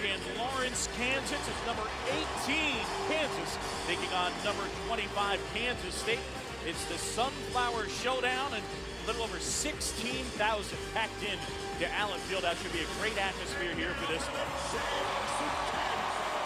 in Lawrence, Kansas. It's number 18, Kansas, taking on number 25, Kansas State. It's the Sunflower Showdown, and a little over 16,000 packed in to Allen Fieldhouse. Should be a great atmosphere here for this one.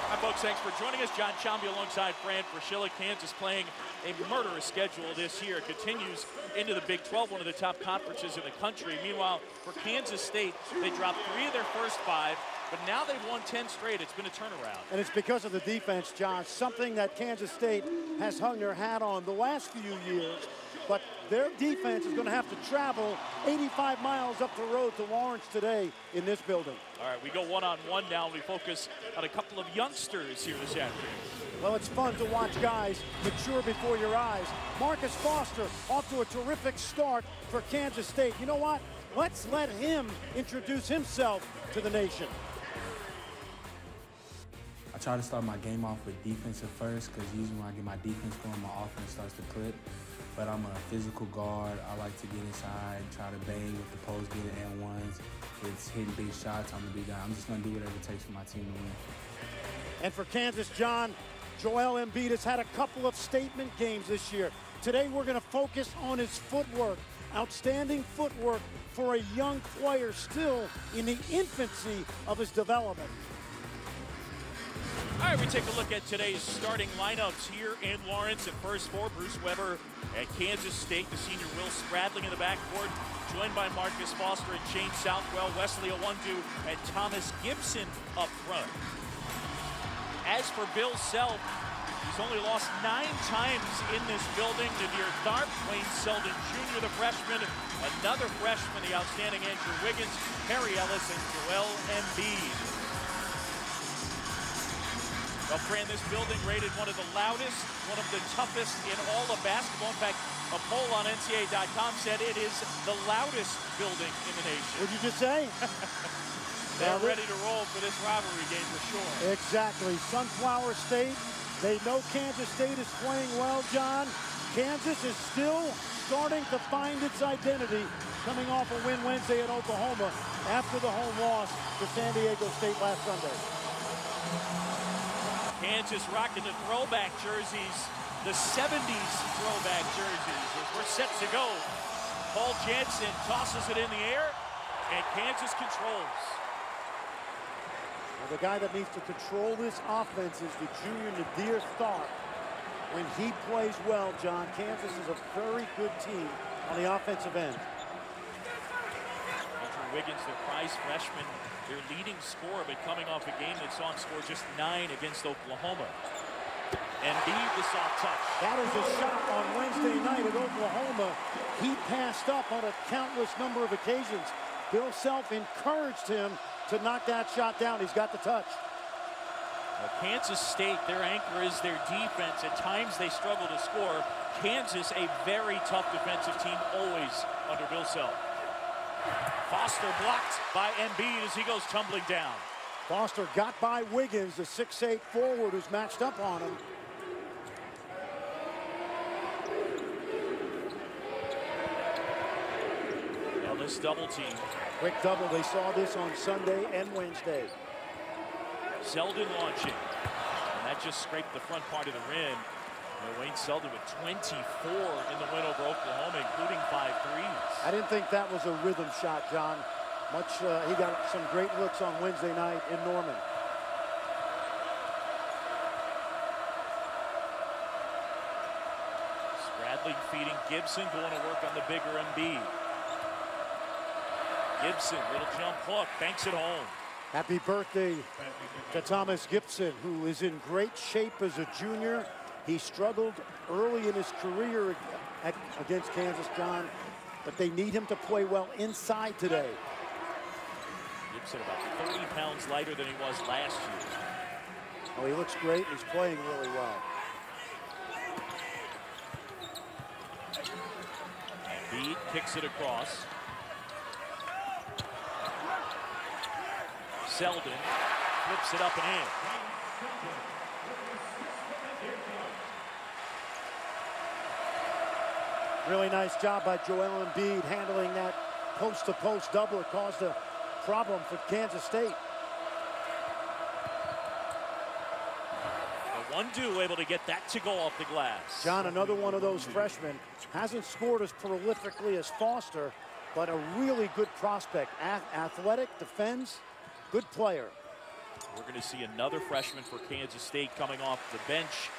Hi, folks. Thanks for joining us. John Chambi alongside Fran Fraschilla. Kansas playing a murderous schedule this year. It continues into the Big 12, one of the top conferences in the country. Meanwhile, for Kansas State, they dropped 3 of their first 5, but now they've won 10 straight. It's been a turnaround. And it's because of the defense, John, something that Kansas State has hung their hat on the last few years. But their defense is going to have to travel 85 miles up the road to Lawrence today in this building. All right, we go one-on-one now. We focus on a couple of youngsters here this afternoon. Well, it's fun to watch guys mature before your eyes. Marcus Foster off to a terrific start for Kansas State. You know what? Let's let him introduce himself to the nation. I try to start my game off with defensive first, because usually when I get my defense going, my offense starts to click. But I'm a physical guard. I like to get inside, try to bang with the post, get it and ones. If it's hitting big shots, I'm gonna be down. I'm just gonna do whatever it takes for my team to win. And for Kansas, John, Joel Embiid has had a couple of statement games this year. Today we're gonna focus on his footwork. Outstanding footwork for a young player still in the infancy of his development. All right, we take a look at today's starting lineups here in Lawrence. At first for Bruce Weber at Kansas State, the senior Will Spradling in the backcourt, joined by Marcus Foster and Shane Southwell, Wesley Owundu, and Thomas Gibson up front. As for Bill Self, he's only lost 9 times in this building. Nadir Tharp, Wayne Selden Jr., the freshman, another freshman, the outstanding Andrew Wiggins, Harry Ellis, and Joel Embiid. Well, Fran, this building rated one of the loudest, one of the toughest in all of basketball. In fact, a poll on NCAA.com said it is the loudest building in the nation. What'd you just say? They're ready to roll for this rivalry game for sure. Exactly. Sunflower State, they know Kansas State is playing well, John. Kansas is still starting to find its identity, coming off a win Wednesday at Oklahoma after the home loss to San Diego State last Sunday. Kansas rocking the throwback jerseys, the 70s throwback jerseys. As we're set to go, Paul Janssen tosses it in the air, and Kansas controls. Well, the guy that needs to control this offense is the junior Nadir Tharp. When he plays well, John, Kansas is a very good team on the offensive end. Andrew Wiggins, their prize freshman, their leading scorer, but coming off a game that saw him score just 9 against Oklahoma. Embiid, the soft touch. That is a shot on Wednesday night at Oklahoma. He passed up on a countless number of occasions. Bill Self encouraged him to knock that shot down. He's got the touch. Well, Kansas State, their anchor is their defense. At times they struggle to score. Kansas, a very tough defensive team, always under Bill Self. Foster blocked by Embiid as he goes tumbling down. Foster got by Wiggins, the 6'8" forward who's matched up on him. Ellis double team. Quick double. They saw this on Sunday and Wednesday. Selden launching. And that just scraped the front part of the rim. Wayne Selden with 24 in the win over Oklahoma, including 5 threes. I didn't think that was a rhythm shot, John. He got some great looks on Wednesday night in Norman. Spradling feeding Gibson, going to work on the bigger Embiid. Gibson, little jump hook, banks it home. Happy birthday to Thomas Gibson, who is in great shape as a junior. He struggled early in his career against Kansas, John, but they need him to play well inside today. Gibson about 30 pounds lighter than he was last year. Oh, he looks great. He's playing really well. Embiid kicks it across. Selden flips it up and in. Really nice job by Joel Embiid handling that post-to-post double. It caused a problem for Kansas State. One-do able to get that to go off the glass. John, another one of those freshmen, hasn't scored as prolifically as Foster, but a really good prospect. Athletic, defends, good player. We're going to see another freshman for Kansas State coming off the bench,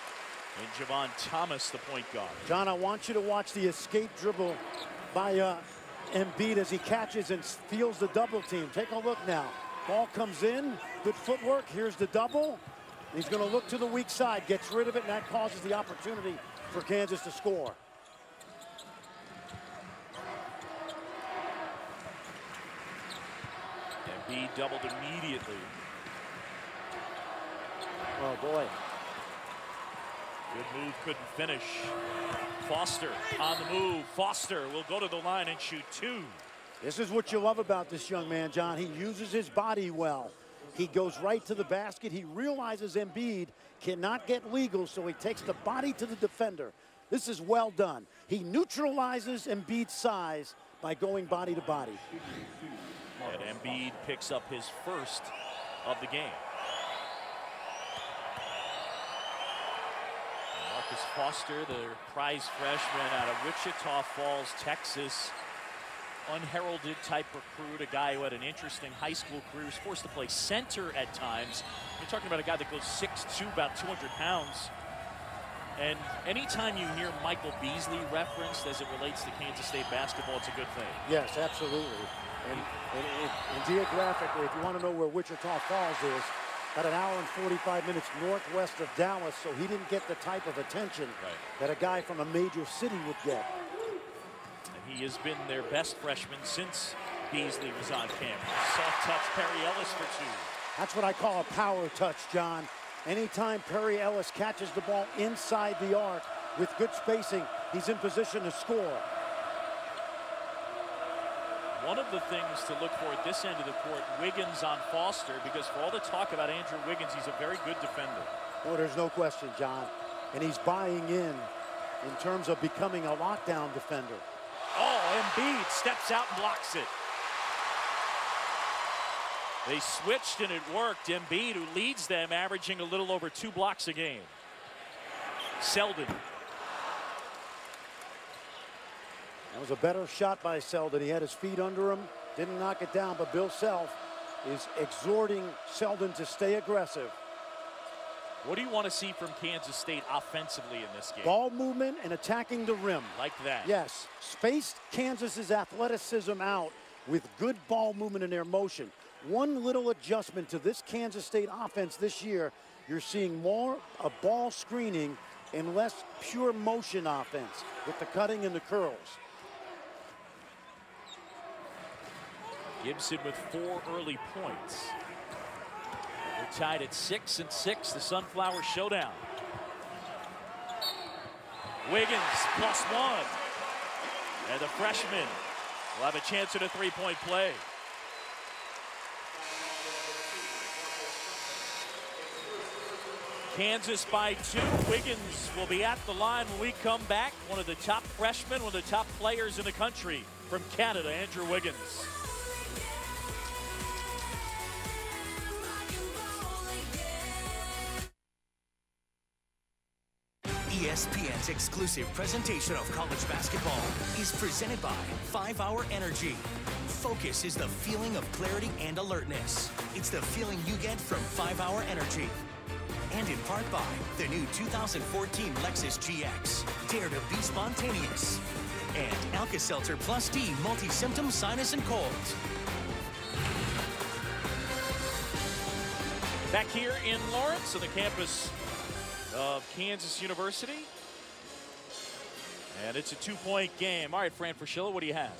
and Javon Thomas, the point guard. John, I want you to watch the escape dribble by Embiid as he catches and feels the double team. Take a look now. Ball comes in, good footwork. Here's the double. He's going to look to the weak side, gets rid of it, and that causes the opportunity for Kansas to score. Embiid doubled immediately. Oh, boy. Good move, couldn't finish. Foster on the move. Foster will go to the line and shoot two. This is what you love about this young man, John. He uses his body well. He goes right to the basket. He realizes Embiid cannot get legal, so he takes the body to the defender. This is well done. He neutralizes Embiid's size by going body to body. And Embiid picks up his first of the game. Marcus Foster, the prize freshman out of Wichita Falls, Texas. Unheralded type recruit, a guy who had an interesting high school career, was forced to play center at times. You're talking about a guy that goes 6'2", about 200 pounds. And anytime you hear Michael Beasley referenced as it relates to Kansas State basketball, it's a good thing. Yes, absolutely. And geographically, if you want to know where Wichita Falls is, about an hour and 45 minutes northwest of Dallas, so he didn't get the type of attention that a guy from a major city would get. He has been their best freshman since Beasley was on campus. Soft touch, Perry Ellis for two. That's what I call a power touch, John. Anytime Perry Ellis catches the ball inside the arc with good spacing, he's in position to score. One of the things to look for at this end of the court, Wiggins on Foster, because for all the talk about Andrew Wiggins, he's a very good defender. Oh, there's no question, John. And he's buying in terms of becoming a lockdown defender. Oh, Embiid steps out and blocks it. They switched and it worked. Embiid, who leads them, averaging a little over 2 blocks a game. Selden. That was a better shot by Selden. He had his feet under him, didn't knock it down, but Bill Self is exhorting Selden to stay aggressive. What do you want to see from Kansas State offensively in this game? Ball movement and attacking the rim. Like that. Yes. Spaced Kansas's athleticism out with good ball movement in their motion. One little adjustment to this Kansas State offense this year, you're seeing more of ball screening and less pure motion offense with the cutting and the curls. Gibson with 4 early points. They're tied at 6-6, the Sunflower Showdown. Wiggins +1. And the freshman will have a chance at a 3-point play. Kansas by 2. Wiggins will be at the line when we come back. One of the top freshmen, one of the top players in the country from Canada, Andrew Wiggins. ESPN's exclusive presentation of college basketball is presented by 5 Hour Energy. Focus is the feeling of clarity and alertness. It's the feeling you get from 5 Hour Energy. And in part by the new 2014 Lexus GX. Dare to be spontaneous. And Alka-Seltzer Plus D multi-symptom sinus and cold. Back here in Lawrence on the campus of Kansas University. And it's a 2-point game. All right, Fran Fraschilla, what do you have?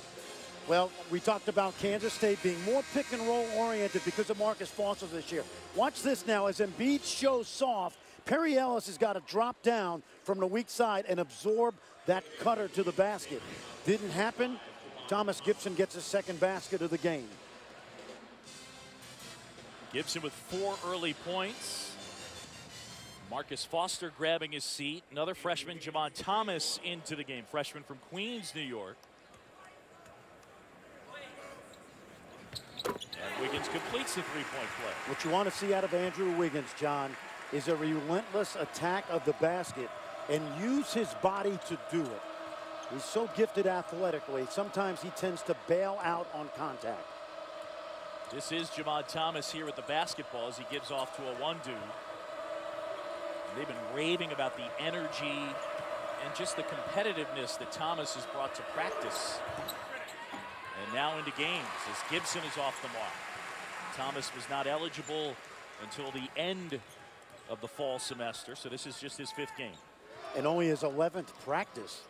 Well, we talked about Kansas State being more pick and roll oriented because of Marcus Foster this year. Watch this now as Embiid shows soft. Perry Ellis has got to drop down from the weak side and absorb that cutter to the basket. Didn't happen. Thomas Gibson gets his second basket of the game. Gibson with 4 early points. Marcus Foster grabbing his seat. Another freshman, Javon Thomas, into the game. Freshman from Queens, New York. And Wiggins completes the 3-point play. What you want to see out of Andrew Wiggins, John, is a relentless attack of the basket and use his body to do it. He's so gifted athletically. Sometimes he tends to bail out on contact. This is Javon Thomas here with the basketball as he gives off to a one-do. They've been raving about the energy and just the competitiveness that Thomas has brought to practice. And now into games as Gibson is off the mark. Thomas was not eligible until the end of the fall semester, so this is just his 5th game. And only his 11th practice.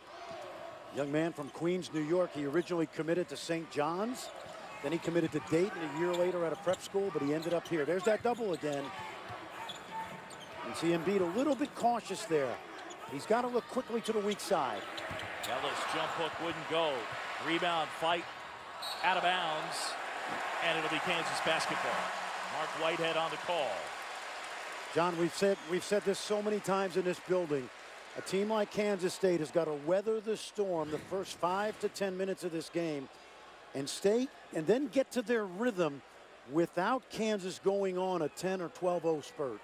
Young man from Queens, New York. He originally committed to St. John's. Then he committed to Dayton a year later at a prep school, but he ended up here. There's that double again. You see Embiid a little bit cautious there. He's got to look quickly to the weak side. Ellis jump hook wouldn't go. Rebound fight out of bounds. And it'll be Kansas basketball. Mark Whitehead on the call. John, we've said this so many times in this building. A team like Kansas State has got to weather the storm the first 5 to 10 minutes of this game and then get to their rhythm without Kansas going on a 10 or 12-0 spurt.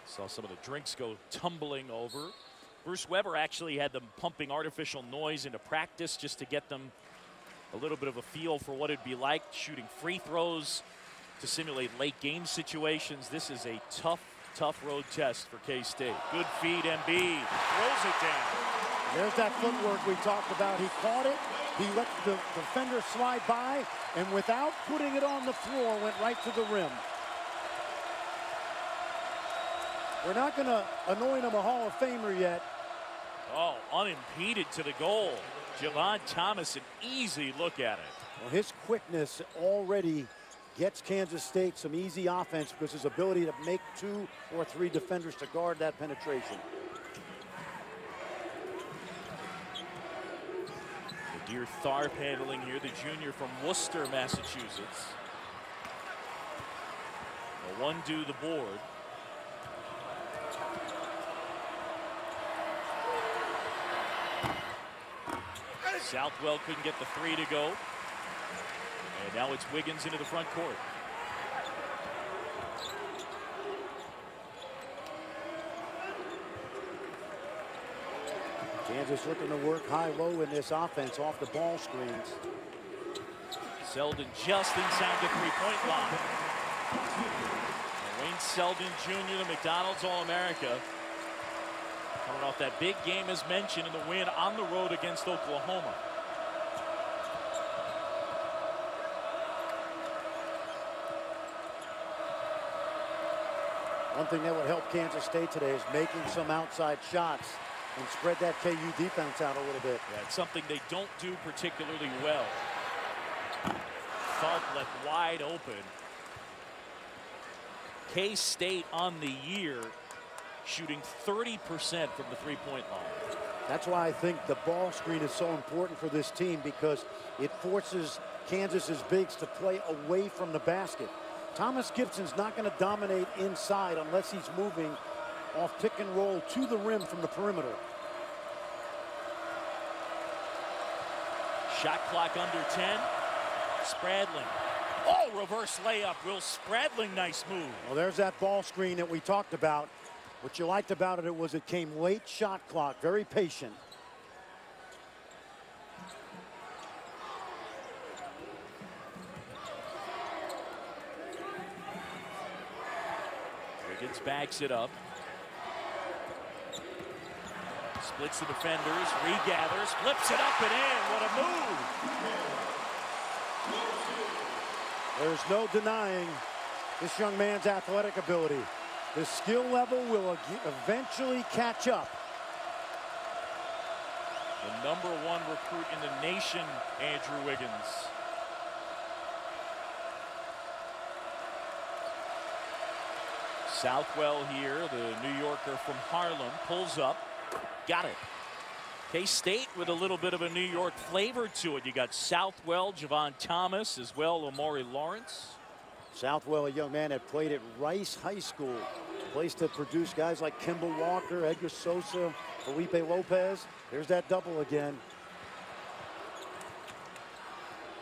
Saw some of the drinks go tumbling over. Bruce Weber actually had them pumping artificial noise into practice just to get them a little bit of a feel for what it'd be like shooting free throws to simulate late game situations. This is a tough road test for K-State. Good feed, Embiid throws it down. There's that footwork we talked about. He caught it. He let the defender slide by, and without putting it on the floor, went right to the rim. We're not going to anoint him a Hall of Famer yet. Oh, unimpeded to the goal. Javon Thomas, an easy look at it. Well, his quickness already gets Kansas State some easy offense because his ability to make 2 or 3 defenders to guard that penetration. Dear Tharp handling here, the junior from Worcester, Massachusetts. A one-do the board. Southwell couldn't get the 3 to go. And now it's Wiggins into the front court. Kansas looking to work high-low in this offense off the ball screens. Selden just inside the three-point line. And Wayne Selden Jr., the McDonald's All-America, coming off that big game as mentioned in the win on the road against Oklahoma. One thing that would help Kansas State today is making some outside shots and spread that KU defense out a little bit. Yeah, it's something they don't do particularly well. Tharp left wide open. K-State on the year shooting 30% from the three-point line. That's why I think the ball screen is so important for this team, because it forces Kansas's bigs to play away from the basket. Thomas Gibson's not going to dominate inside unless he's moving off pick and roll to the rim from the perimeter. Shot clock under 10. Spradling. Oh, reverse layup. Will Spradling, nice move. Well, there's that ball screen that we talked about. What you liked about it was it came late shot clock, very patient. Wiggins backs it up. Splits the defenders, regathers, flips it up and in. What a move. There's no denying this young man's athletic ability. The skill level will eventually catch up. The #1 recruit in the nation, Andrew Wiggins. Southwell here, the New Yorker from Harlem, pulls up. Got it. K-State with a little bit of a New York flavor to it. You got Southwell, Javon Thomas, as well, Omari Lawrence. Southwell, a young man that played at Rice High School. Place to produce guys like Kimball Walker, Edgar Sosa, Felipe Lopez. There's that double again.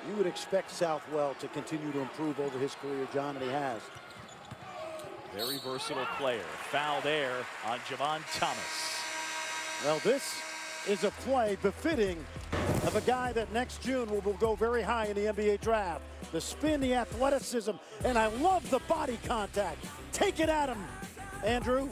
You would expect Southwell to continue to improve over his career, John, and he has. Very versatile player. Foul there on Javon Thomas. Well, this is a play befitting of a guy that next June will go very high in the NBA draft. The spin, the athleticism, and I love the body contact. Take it at him, Andrew.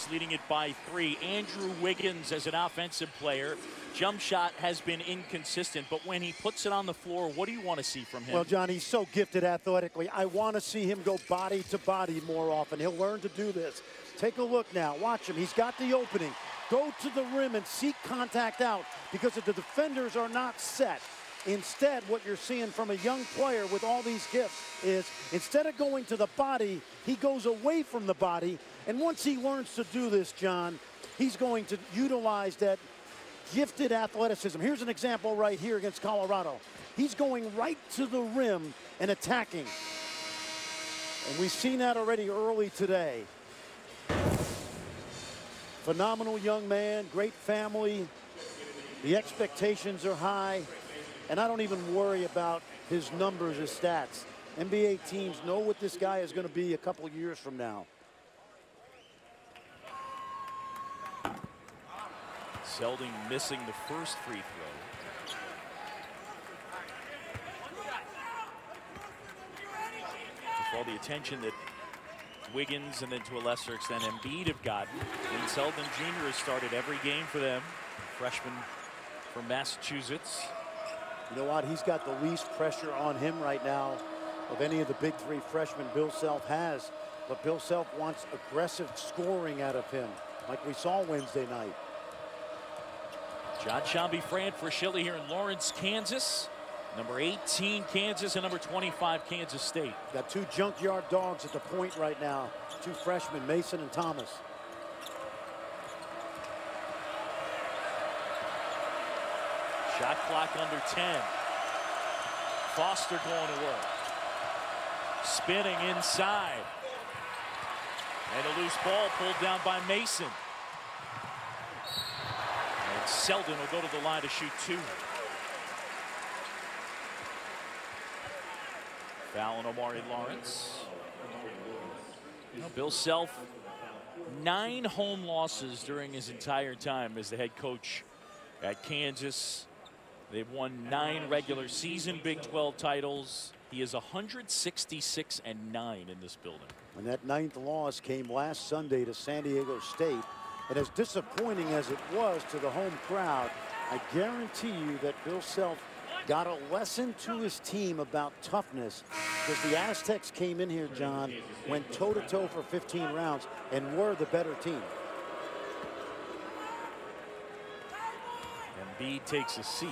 Leading it by 3. Andrew Wiggins as an offensive player. Jump shot has been inconsistent, but when he puts it on the floor, what do you want to see from him? Well, John, he's so gifted athletically. I want to see him go body to body more often. He'll learn to do this. Take a look now. Watch him. He's got the opening. Go to the rim and seek contact out because the defenders are not set. Instead, what you're seeing from a young player with all these gifts is instead of going to the body, he goes away from the body. And once he learns to do this, John, he's going to utilize that gifted athleticism. Here's an example right here against Colorado. He's going right to the rim and attacking. And we've seen that already early today. Phenomenal young man, great family. The expectations are high. And I don't even worry about his numbers, his stats. NBA teams know what this guy is going to be a couple years from now. Selden missing the first free throw. For all the attention that Wiggins and then to a lesser extent Embiid have gotten, and Selden Jr. has started every game for them. Freshman from Massachusetts. You know what? He's got the least pressure on him right now of any of the big 3 freshmen Bill Self has. But Bill Self wants aggressive scoring out of him, like we saw Wednesday night. John Shambi Fran for Shilley here in Lawrence, Kansas. Number 18, Kansas, and number 25, Kansas State. Got 2 junkyard dogs at the point right now. 2 freshmen, Mason and Thomas. Shot clock under 10. Foster going to work. Spinning inside. And a loose ball pulled down by Mason. And Selden will go to the line to shoot 2. Foul on Omari Lawrence. Bill Self, 9 home losses during his entire time as the head coach at Kansas. They've won 9 regular season Big 12 titles. He is 166-9 in this building. And that 9th loss came last Sunday to San Diego State. And as disappointing as it was to the home crowd, I guarantee you that Bill Self got a lesson to his team about toughness, because the Aztecs came in here, John, went toe-to-toe for 15 rounds and were the better team. Embiid takes a seat.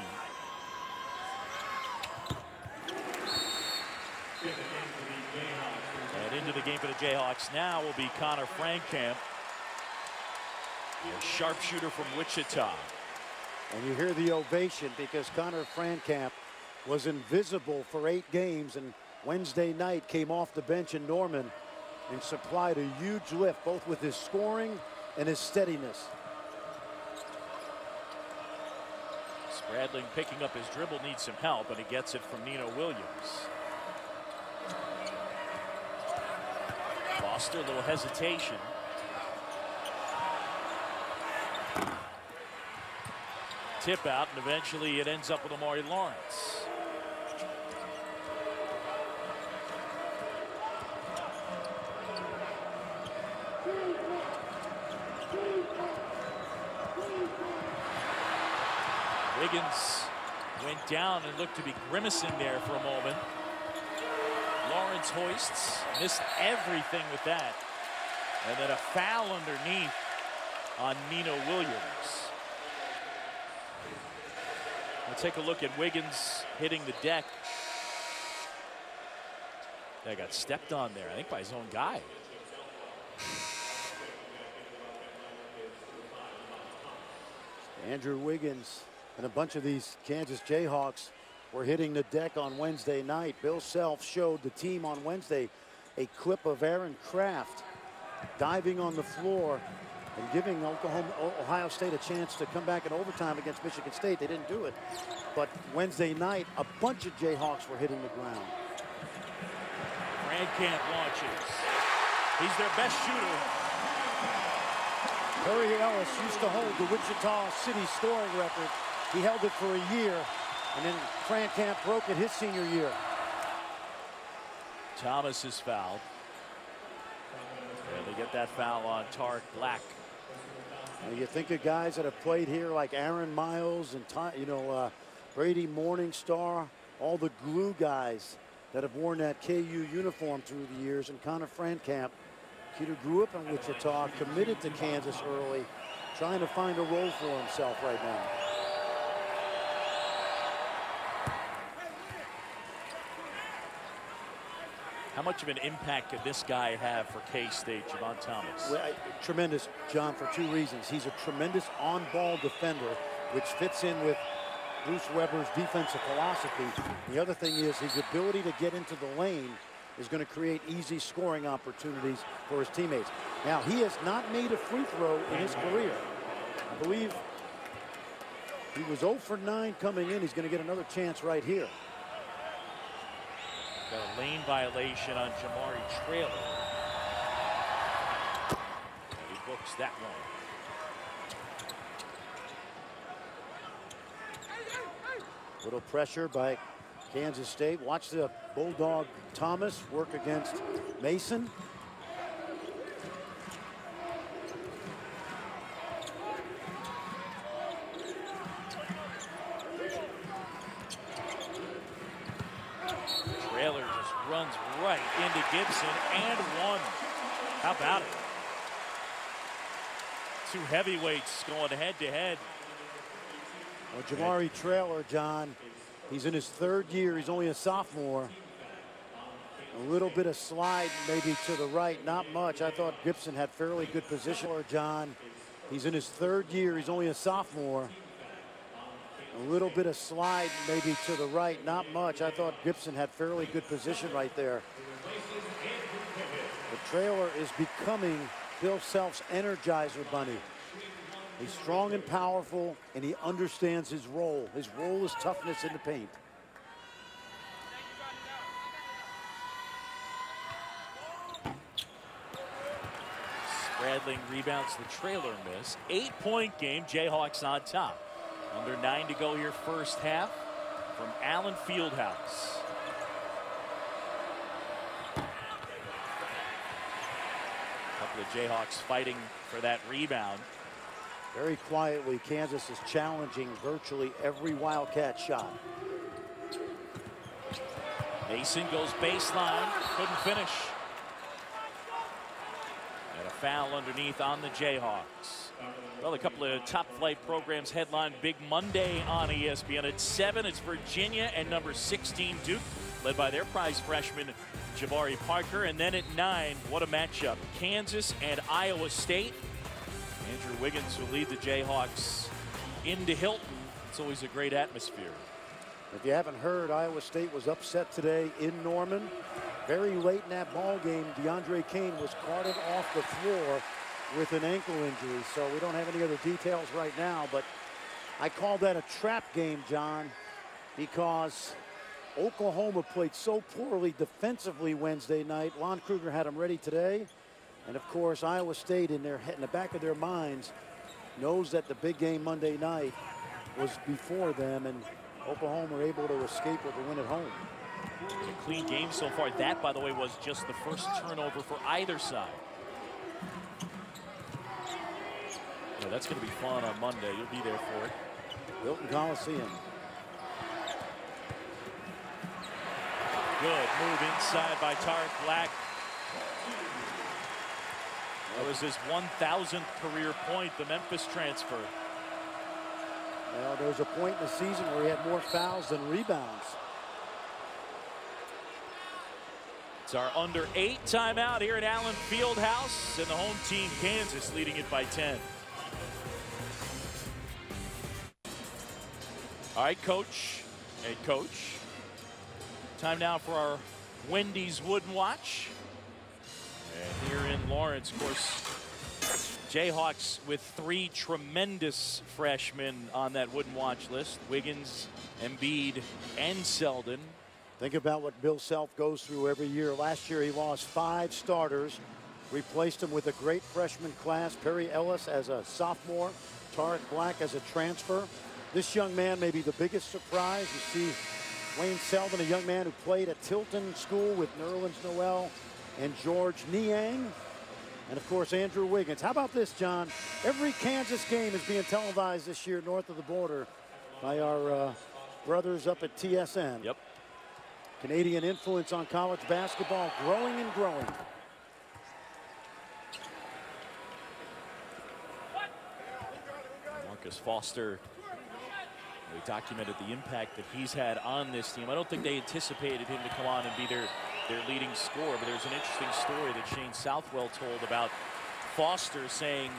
And into the game for the Jayhawks now will be Connor Frankamp, a sharpshooter from Wichita. And you hear the ovation because Connor Frankamp was invisible for 8 games, and Wednesday night came off the bench in Norman and supplied a huge lift, both with his scoring and his steadiness. Spradling picking up his dribble, needs some help, and he gets it from Nino Williams. Foster, a little hesitation. Tip out, and eventually it ends up with Omari Lawrence. Wiggins went down and looked to be grimacing there for a moment. Lawrence hoists, missed everything with that. And then a foul underneath on Nino Williams. We'll take a look at Wiggins hitting the deck. That got stepped on there, I think, by his own guy. Andrew Wiggins and a bunch of these Kansas Jayhawks were hitting the deck on Wednesday night. Bill Self showed the team on Wednesday a clip of Aaron Kraft diving on the floor and giving Ohio State a chance to come back in overtime against Michigan State. They didn't do it. But Wednesday night, a bunch of Jayhawks were hitting the ground. Camp launches. He's their best shooter. Perry Ellis used to hold the Wichita City scoring record. He held it for a year, and then Camp broke it his senior year. Thomas is fouled. And they get that foul on Tarek Black. And you think of guys that have played here like Aaron Miles and Brady Morningstar, all the glue guys that have worn that KU uniform through the years, and Connor Frankamp, kid who grew up in Wichita, committed to Kansas early, trying to find a role for himself right now. How much of an impact could this guy have for K-State, Javon Thomas? Well, tremendous, John, for two reasons. He's a tremendous on-ball defender, which fits in with Bruce Weber's defensive philosophy. The other thing is his ability to get into the lane is going to create easy scoring opportunities for his teammates. Now, he has not made a free throw in his career. I believe he was 0 for 9 coming in. He's going to get another chance right here. Got a lane violation on Jamari Traylor. And he books that one. Little pressure by Kansas State. Watch the Bulldog Thomas work against Mason. Traylor just runs right into Gibson and one. How about it? Two heavyweights going head to head. Well, Jamari Traylor, John, he's in his third year. He's only a sophomore. A little bit of slide maybe to the right, not much. I thought Gibson had fairly good position. John, he's in his third year. He's only a sophomore. A little bit of slide maybe to the right, not much. I thought Gibson had fairly good position right there. The Traylor is becoming Bill Self's Energizer Bunny. He's strong and powerful, and he understands his role. His role is toughness in the paint. Spradling rebounds the Traylor miss. 8-point game, Jayhawks on top. Under 9 to go here first half from Allen Fieldhouse. Couple of Jayhawks fighting for that rebound. Very quietly, Kansas is challenging virtually every Wildcat shot. Mason goes baseline, couldn't finish. And a foul underneath on the Jayhawks. Well, a couple of top flight programs headline Big Monday on ESPN. At 7, it's Virginia and number 16 Duke, led by their prize freshman Jabari Parker. And then at 9, what a matchup, Kansas and Iowa State. Andrew Wiggins will lead the Jayhawks into Hilton. It's always a great atmosphere. If you haven't heard, Iowa State was upset today in Norman. Very late in that ball game, DeAndre Kane was carted off the floor with an ankle injury. So we don't have any other details right now, but I call that a trap game, John, because Oklahoma played so poorly defensively Wednesday night. Lon Kruger had them ready today. And of course, Iowa State in the back of their minds knows that the big game Monday night was before them, and Oklahoma were able to escape with a win at home. A clean game so far. That, by the way, was just the first turnover for either side. Yeah, that's going to be fun on Monday. You'll be there for it. Hilton Coliseum. Good move inside by Tarek Black. That was his 1,000th career point, the Memphis transfer. Well, there was a point in the season where he had more fouls than rebounds. It's our under 8 timeout here at Allen Fieldhouse, and the home team Kansas leading it by 10. All right, coach, head coach. Time now for our Wendy's Wooden Watch. And here in Lawrence, of course, Jayhawks with 3 tremendous freshmen on that wouldn't watch list: Wiggins, Embiid, and Selden. Think about what Bill Self goes through every year. Last year he lost 5 starters, replaced them with a great freshman class. Perry Ellis as a sophomore, Tarek Black as a transfer. This young man may be the biggest surprise. You see Wayne Selden, a young man who played at Tilton School with Nerlens Noel and George Niang. And of course, Andrew Wiggins. How about this, John? Every Kansas game is being televised this year north of the border by our brothers up at TSN. Yep. Canadian influence on college basketball growing and growing. Marcus Foster, we documented the impact that he's had on this team. I don't think they anticipated him to come on and be their leading scorer, but there's an interesting story that Shane Southwell told about Foster saying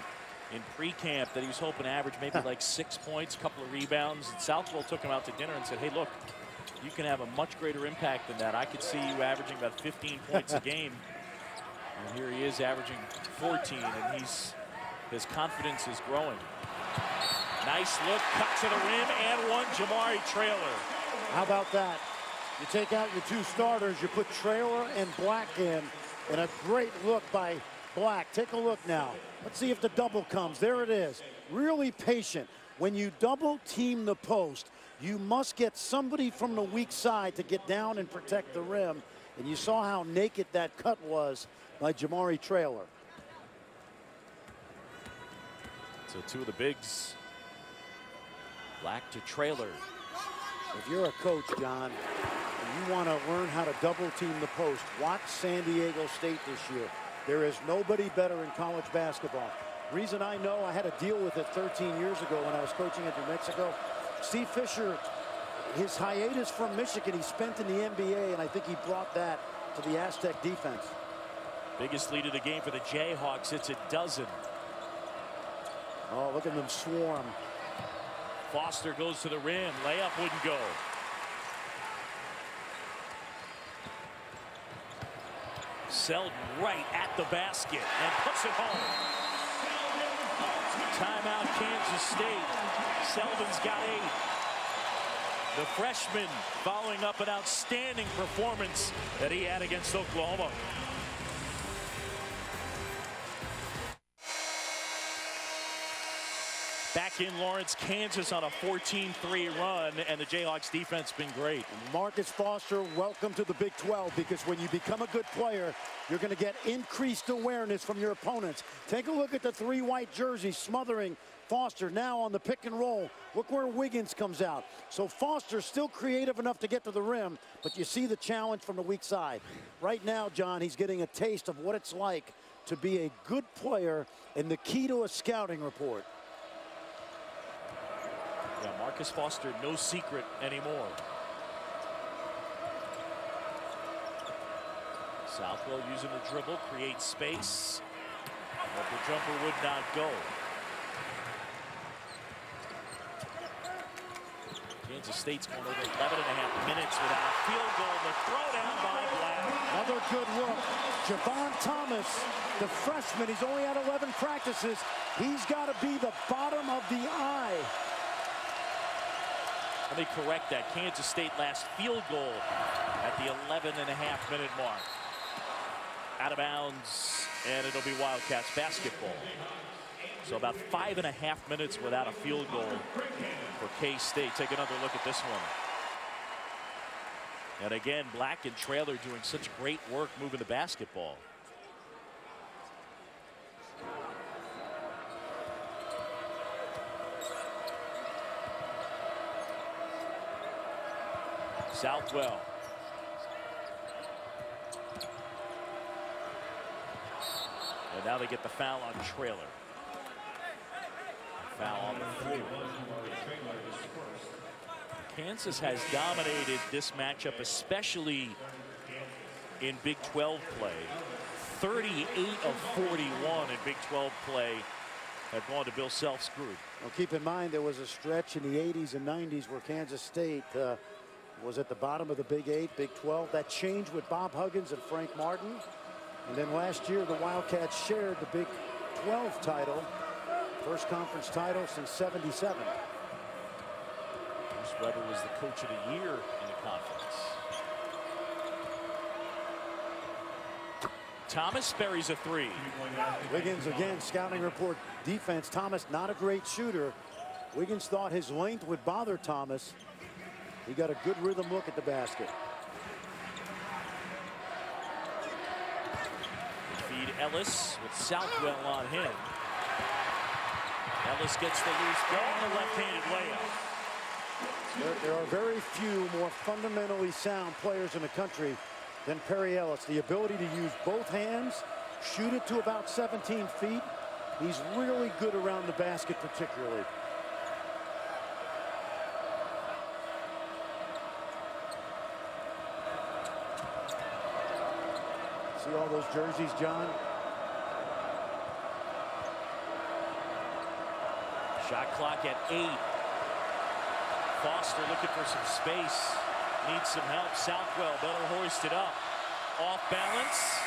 in pre-camp that he was hoping to average maybe like 6 points, a couple of rebounds. And Southwell took him out to dinner and said, hey, look, you can have a much greater impact than that. I could see you averaging about 15 points a game. And here he is averaging 14, and his confidence is growing. Nice look, cut to the rim, and one. Jamari Traylor. How about that? You take out your 2 starters, you put Traylor and Black in, and a great look by Black. Take a look now. Let's see if the double comes. There it is. Really patient. When you double team the post, you must get somebody from the weak side to get down and protect the rim. And you saw how naked that cut was by Jamari Traylor. So 2 of the bigs. Black to Traylor. If you're a coach, John, and you want to learn how to double team the post, watch San Diego State this year. There is nobody better in college basketball. Reason I know, I had to deal with it 13 years ago when I was coaching at New Mexico. Steve Fisher, his hiatus from Michigan, he spent in the NBA, and I think he brought that to the Aztec defense. Biggest lead of the game for the Jayhawks. It's a dozen. Oh, look at them swarm. Foster goes to the rim. Layup wouldn't go. Selden right at the basket and puts it home. Timeout, Kansas State. Selden's got 8. The freshman following up an outstanding performance that he had against Oklahoma. Back in Lawrence, Kansas on a 14-3 run, and the Jayhawks defense been great. Marcus Foster, welcome to the Big 12, because when you become a good player, you're going to get increased awareness from your opponents. Take a look at the 3 white jerseys smothering Foster now on the pick and roll. Look where Wiggins comes out. So Foster's still creative enough to get to the rim, but you see the challenge from the weak side. Right now, John, he's getting a taste of what it's like to be a good player and the key to a scouting report. Yeah, Marcus Foster, no secret anymore. Southwell using the dribble, creates space, but the jumper would not go. Kansas State's going over 11.5 minutes without a field goal. The throwdown by Black. Another good look. Javon Thomas, the freshman, he's only had 11 practices. He's got to be the bottom of the eye. Let me correct that. Kansas State last field goal at the 11.5-minute mark. Out of bounds, and it'll be Wildcats basketball. So about 5.5 minutes without a field goal for K-State. Take another look at this one. And again, Black and Traylor doing such great work moving the basketball. Southwell. And now they get the foul on Traylor. Foul on the floor. Kansas has dominated this matchup, especially in Big 12 play. 38 of 41 in Big 12 play have gone to Bill Self's group. Well, keep in mind there was a stretch in the 80s and 90s where Kansas State was at the bottom of the Big 8, Big 12. That changed with Bob Huggins and Frank Martin. And then last year, the Wildcats shared the Big 12th title. First conference title since '77. Bruce Weber was the coach of the year in the conference. Thomas buries a three. Wiggins again, scouting report defense. Thomas not a great shooter. Wiggins thought his length would bother Thomas. He got a good rhythm look at the basket. Feed Ellis with Southwell on him. Ellis gets the loose ball and a left-handed layup. There are very few more fundamentally sound players in the country than Perry Ellis. The ability to use both hands, shoot it to about 17 feet. He's really good around the basket particularly. See all those jerseys, John? Shot clock at 8. Foster looking for some space. Needs some help. Southwell better hoist it up. Off balance.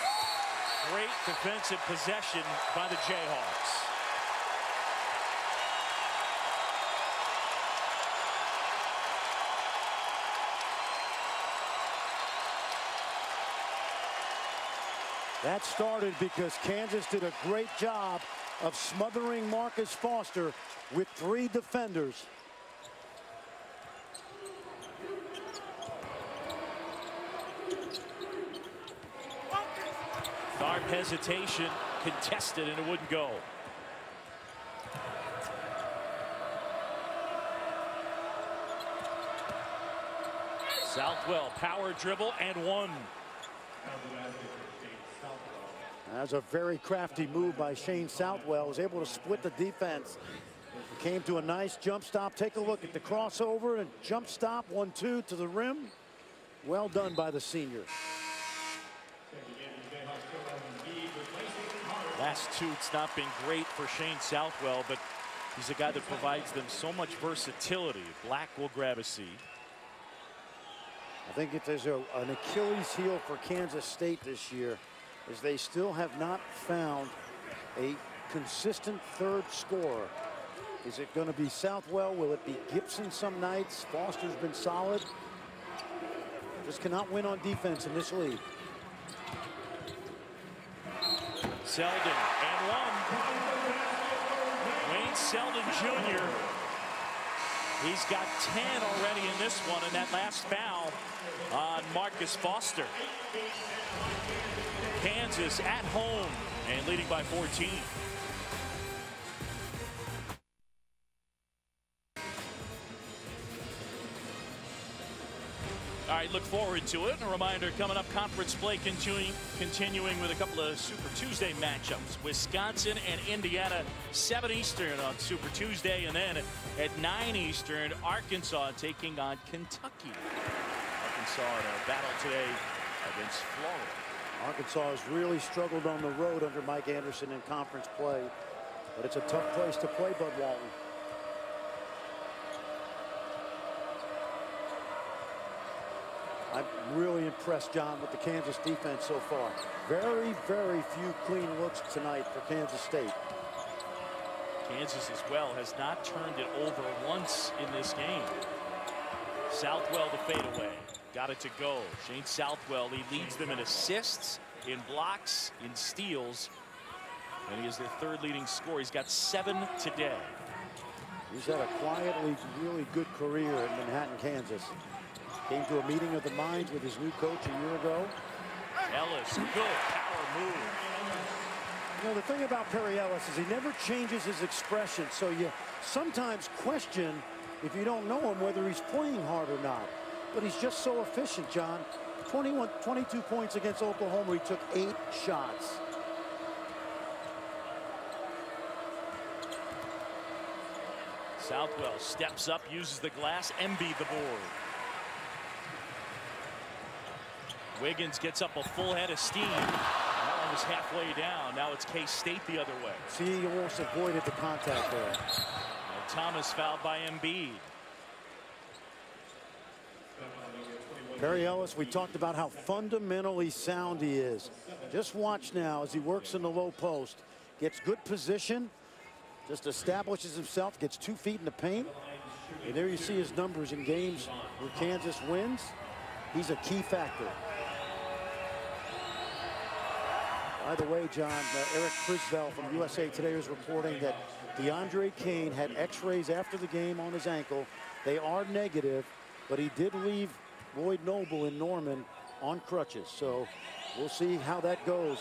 Great defensive possession by the Jayhawks. That started because Kansas did a great job of smothering Marcus Foster with 3 defenders. Tharp hesitation, contested, and it wouldn't go. Southwell, power dribble, and one. That's a very crafty move by Shane Southwell. Was able to split the defense. Came to a nice jump stop. Take a look at the crossover and jump stop. 1-2 to the rim. Well done by the senior. Last two, it's not been great for Shane Southwell, but he's a guy that provides them so much versatility. Black will grab a seat. I think if there's an Achilles heel for Kansas State this year, is they still have not found a consistent third scorer. Is it going to be Southwell? Will it be Gibson some nights? Foster's been solid. Just cannot win on defense in this league. Selden and one. Wayne Selden Jr. He's got 10 already in this one, and that last foul on Marcus Foster. Kansas at home and leading by 14. All right, look forward to it. And a reminder, coming up, conference play continuing with a couple of Super Tuesday matchups. Wisconsin and Indiana, 7 Eastern on Super Tuesday. And then at 9 Eastern, Arkansas taking on Kentucky. Arkansas in a battle today against Florida. Arkansas has really struggled on the road under Mike Anderson in conference play. But it's a tough place to play, Bud Walton. I'm really impressed, John, with the Kansas defense so far. Very, very few clean looks tonight for Kansas State. Kansas as well has not turned it over once in this game. Southwell the fadeaway. Got it to go. Shane Southwell, he leads them in assists, in blocks, in steals. And he is their 3rd leading scorer. He's got 7 today. He's had a quietly really good career in Manhattan, Kansas. Came to a meeting of the minds with his new coach a year ago. Ellis, good power move. You know, the thing about Perry Ellis is he never changes his expression. So you sometimes question, if you don't know him, whether he's playing hard or not. But he's just so efficient, John. 22 points against Oklahoma. He took 8 shots. Southwell steps up, uses the glass. Embiid the board. Wiggins gets up a full head of steam. That one was halfway down. Now it's K-State the other way. See, he almost avoided the contact there. And Thomas fouled by Embiid. Perry Ellis, we talked about how fundamentally sound he is. Just watch now as he works in the low post. gets good position, just establishes himself, gets 2 feet in the paint. And there you see his numbers in games where Kansas wins. He's a key factor. By the way, John, Eric Frisbell from USA Today is reporting that DeAndre Kane had x-rays after the game on his ankle. They are negative, but he did leave Lloyd Noble in Norman on crutches. So we'll see how that goes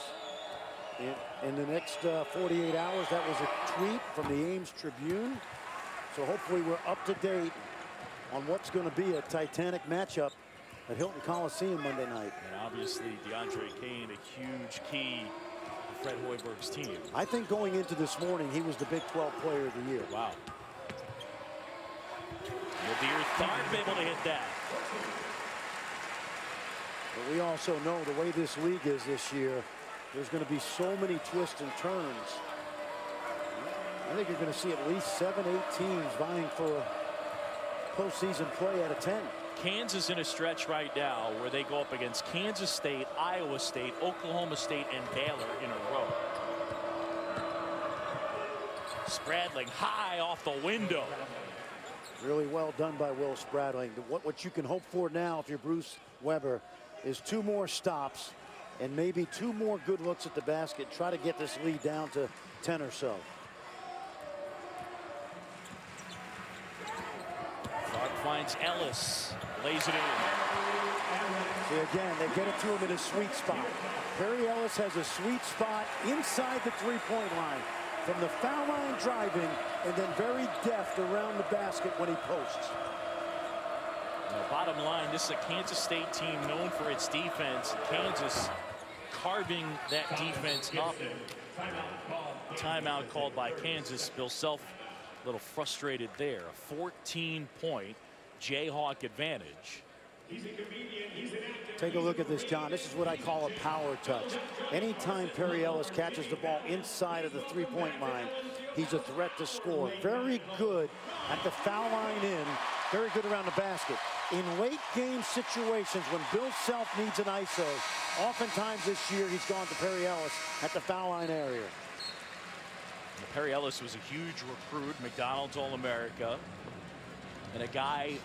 in the next 48 hours. That was a tweet from the Ames Tribune. So hopefully we're up to date on what's going to be a titanic matchup at Hilton Coliseum Monday night. And obviously DeAndre Kane, a huge key for Fred Hoiberg's team. I think going into this morning, he was the Big 12 Player of the Year. Wow. Nadir Tharp able to hit that. But we also know the way this league is this year, there's going to be so many twists and turns. I think you're going to see at least 7, 8 teams vying for postseason play out of 10. Kansas in a stretch right now where they go up against Kansas State, Iowa State, Oklahoma State, and Baylor in a row. Spradling high off the window. Really well done by Will Spradling. What you can hope for now if you're Bruce Weber is 2 more stops and maybe 2 more good looks at the basket. Try to get this lead down to 10 or so. Clark finds Ellis, lays it in. See, again, they get it to him in a sweet spot. Perry Ellis has a sweet spot inside the 3-point line. From the foul line driving, and then very deft around the basket when he posts. Now, bottom line, this is a Kansas State team known for its defense. Kansas carving that defense up. Timeout called by Kansas. Bill Self a little frustrated there. A 14-point Jayhawk advantage. Take a look at this, John. This is what I call a power touch. Anytime Perry Ellis catches the ball inside of the 3-point line, he's a threat to score. Very good at the foul line in, very good around the basket. In late game situations when Bill Self needs an ISO, oftentimes this year he's gone to Perry Ellis at the foul line area. Perry Ellis was a huge recruit, McDonald's All-America, and a guy,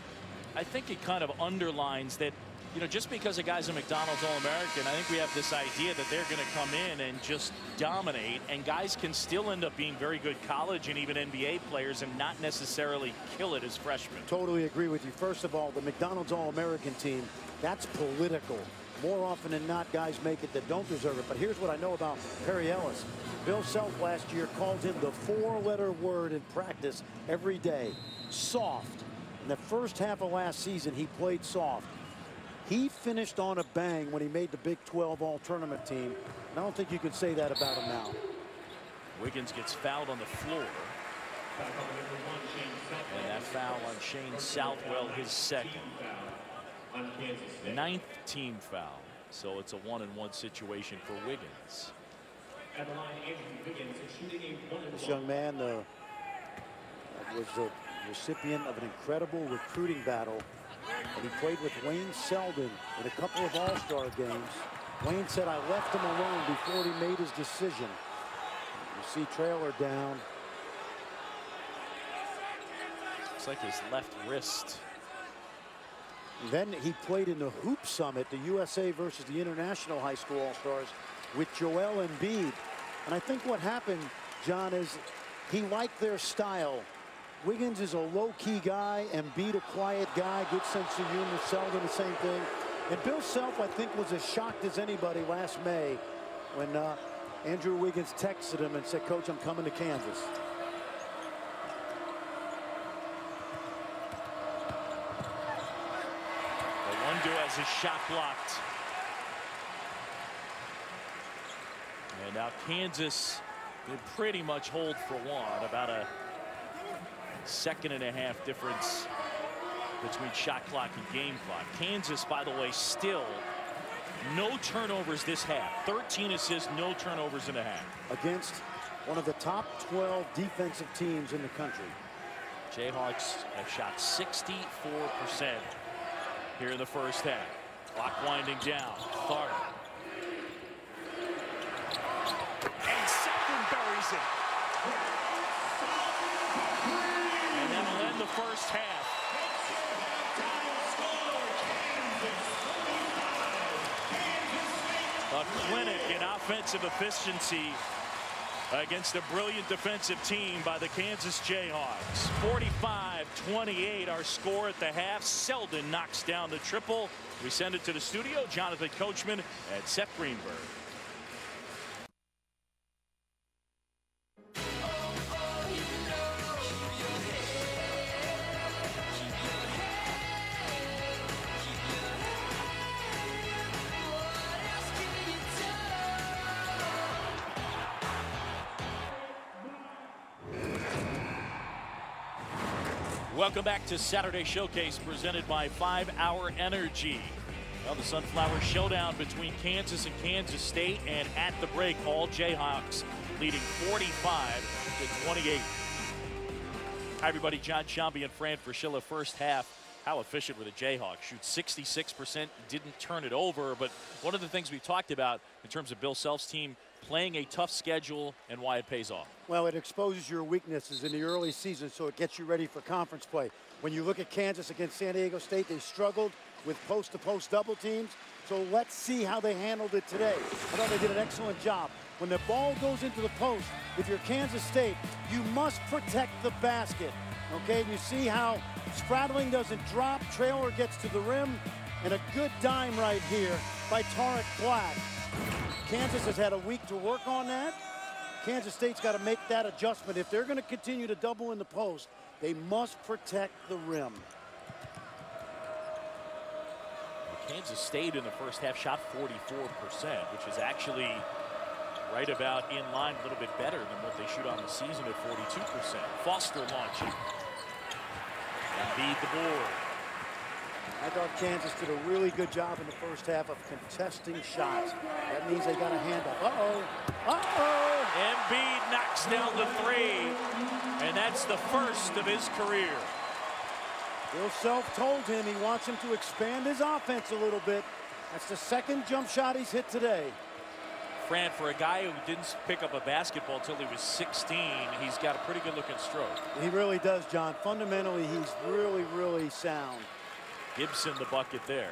I think it kind of underlines that, you know, just because a guy's a McDonald's All-American, I think we have this idea that they're going to come in and just dominate, and guys can still end up being very good college and even NBA players and not necessarily kill it as freshmen. Totally agree with you. First of all, the McDonald's All-American team, that's political. More often than not, guys make it that don't deserve it. But here's what I know about Perry Ellis. Bill Self last year called him the 4-letter word in practice every day: soft. In the first half of last season, he played soft. He finished on a bang when he made the Big 12 All-Tournament team. And I don't think you can say that about him now. Wiggins gets fouled on the floor. And that foul on Shane Southwell, his second. 9th team foul. So it's a 1-and-1 situation for Wiggins. This young man was the recipient of an incredible recruiting battle. And he played with Wayne Selden in a couple of All-Star games. Wayne said, "I left him alone before he made his decision." You see Traylor down. Looks like his left wrist. And then he played in the Hoop Summit, the USA versus the International High School All-Stars, with Joel Embiid. And I think what happened, John, is he liked their style. Wiggins is a low-key guy, Embiid a quiet guy, good sense of humor. Selden the same thing. And Bill Self, I think, was as shocked as anybody last May when Andrew Wiggins texted him and said, "Coach, I'm coming to Kansas." Wonder has his shot blocked. And now Kansas will pretty much hold for one. About a 2.5 difference between shot clock and game clock. Kansas, by the way, still no turnovers this half. 13 assists, no turnovers in a half. Against one of the top 12 defensive teams in the country. Jayhawks have shot 64% here in the first half. Clock winding down. Tharp. And Selden buries season. And that'll end the first half. A clinic in offensive efficiency against a brilliant defensive team by the Kansas Jayhawks. 45-28 our score at the half. Selden knocks down the triple. We send it to the studio. Jonathan Coachman and Seth Greenberg. Welcome back to Saturday Showcase presented by 5 Hour Energy. Well, the Sunflower Showdown between Kansas and Kansas State, and at the break, all Jayhawks leading 45-28. Hi, everybody. John Shambi and Fran Fraschilla. First half, how efficient were the Jayhawks? Shoot 66%, didn't turn it over. But one of the things we've talked about in terms of Bill Self's team, playing a tough schedule and why it pays off. Well, it exposes your weaknesses in the early season, so it gets you ready for conference play. When you look at Kansas against San Diego State, they struggled with post-to-post double teams. So let's see how they handled it today. I thought they did an excellent job. When the ball goes into the post, if you're Kansas State, you must protect the basket. Okay, and you see how Spradling doesn't drop, Traylor gets to the rim, and a good dime right here by Tarek Black. Kansas has had a week to work on that. Kansas State's got to make that adjustment. If they're going to continue to double in the post, they must protect the rim. Kansas State in the first half shot 44%, which is actually right about in line, a little bit better than what they shoot on the season at 42%. Foster launching. Embiid the board. I thought Kansas did a really good job in the first half of contesting shots. That means they got a hand up. Uh-oh. Uh-oh. Embiid knocks down the three, and that's the first of his career. Bill Self told him he wants him to expand his offense a little bit. That's the second jump shot he's hit today. Fran, for a guy who didn't pick up a basketball until he was 16, he's got a pretty good looking stroke. He really does, John. Fundamentally, he's really, really sound. Gibson the bucket there.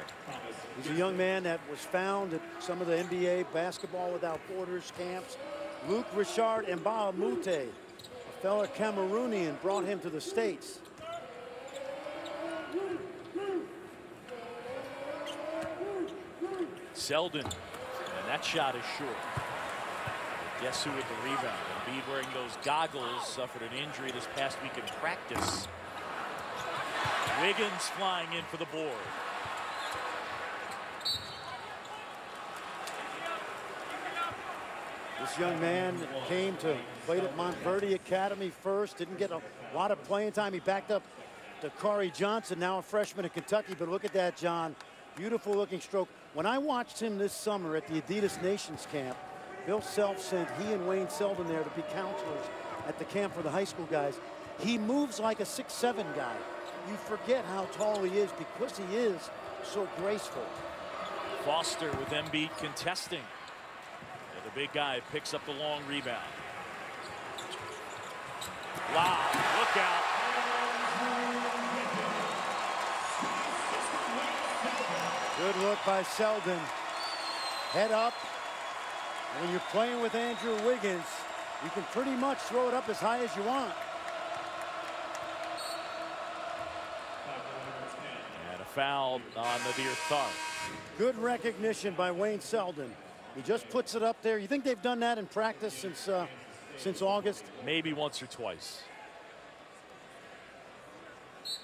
He's a young man that was found at some of the NBA Basketball Without Borders camps. Luke Richard Mbah-a-Moute, a fellow Cameroonian, brought him to the States. Selden, and that shot is short. Guess who with the rebound? Embiid wearing those goggles, suffered an injury this past week in practice. Wiggins flying in for the board. This young man played at Montverde Academy first, didn't get a lot of playing time. He backed up to Corey Johnson, now a freshman at Kentucky. But look at that, John. Beautiful looking stroke. When I watched him this summer at the Adidas Nations camp, Bill Self sent he and Wayne Selden there to be counselors at the camp for the high school guys. He moves like a 6'7" guy. You forget how tall he is because he is so graceful. Foster with Embiid contesting. And the big guy picks up the long rebound. Wow, look out. Good look by Selden. Head up. When you're playing with Andrew Wiggins, you can pretty much throw it up as high as you want. And a foul on Nadir Tharp. Good recognition by Wayne Selden. He just puts it up there. You think they've done that in practice since August? Maybe once or twice.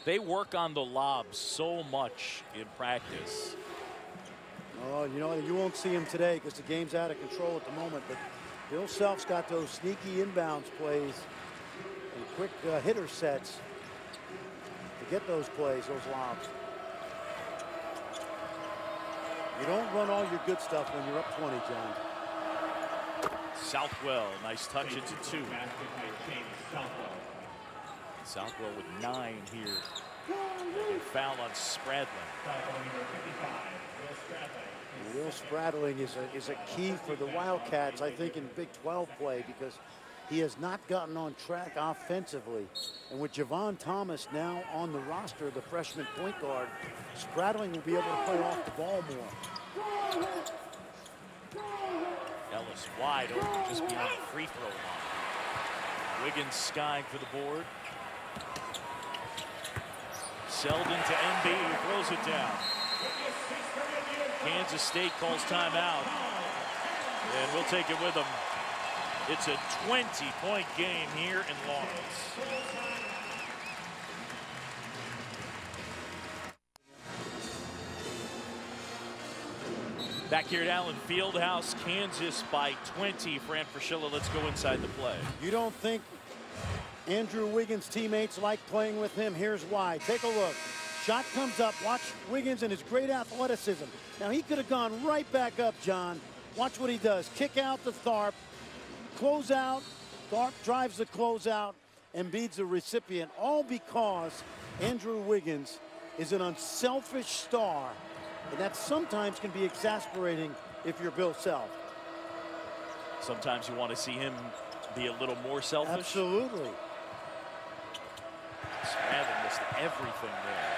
They work on the lobs so much in practice. Oh, you know, you won't see him today because the game's out of control at the moment. But Bill Self's got those sneaky inbounds plays and quick hitter sets to get those plays, those lobs. You don't run all your good stuff when you're up 20, John. Southwell, nice touch into two. Southwell with 9 here. A foul on Spradling. Will Spradling is a key for the Wildcats, I think, in Big 12 play because he has not gotten on track offensively. And with Javon Thomas now on the roster, the freshman point guard, Spradling will be able to play off the ball more. Ellis wide open just beyond the free throw line. Wiggins skying for the board. Selden to Embiid, throws it down. Kansas State calls timeout, and we'll take it with them. It's a 20-point game here in Lawrence. Back here at Allen Fieldhouse, Kansas by 20. Fran Fraschilla, let's go inside the play. You don't think Andrew Wiggins' teammates like playing with him? Here's why. Take a look. Shot comes up. Watch Wiggins and his great athleticism. Now, he could have gone right back up, John. Watch what he does. Kick out to Tharp. Close out. Tharp drives the closeout. Embiid's the recipient. All because Andrew Wiggins is an unselfish star. And that sometimes can be exasperating if you're Bill Self. Sometimes you want to see him be a little more selfish. Absolutely. Spradling missed everything there.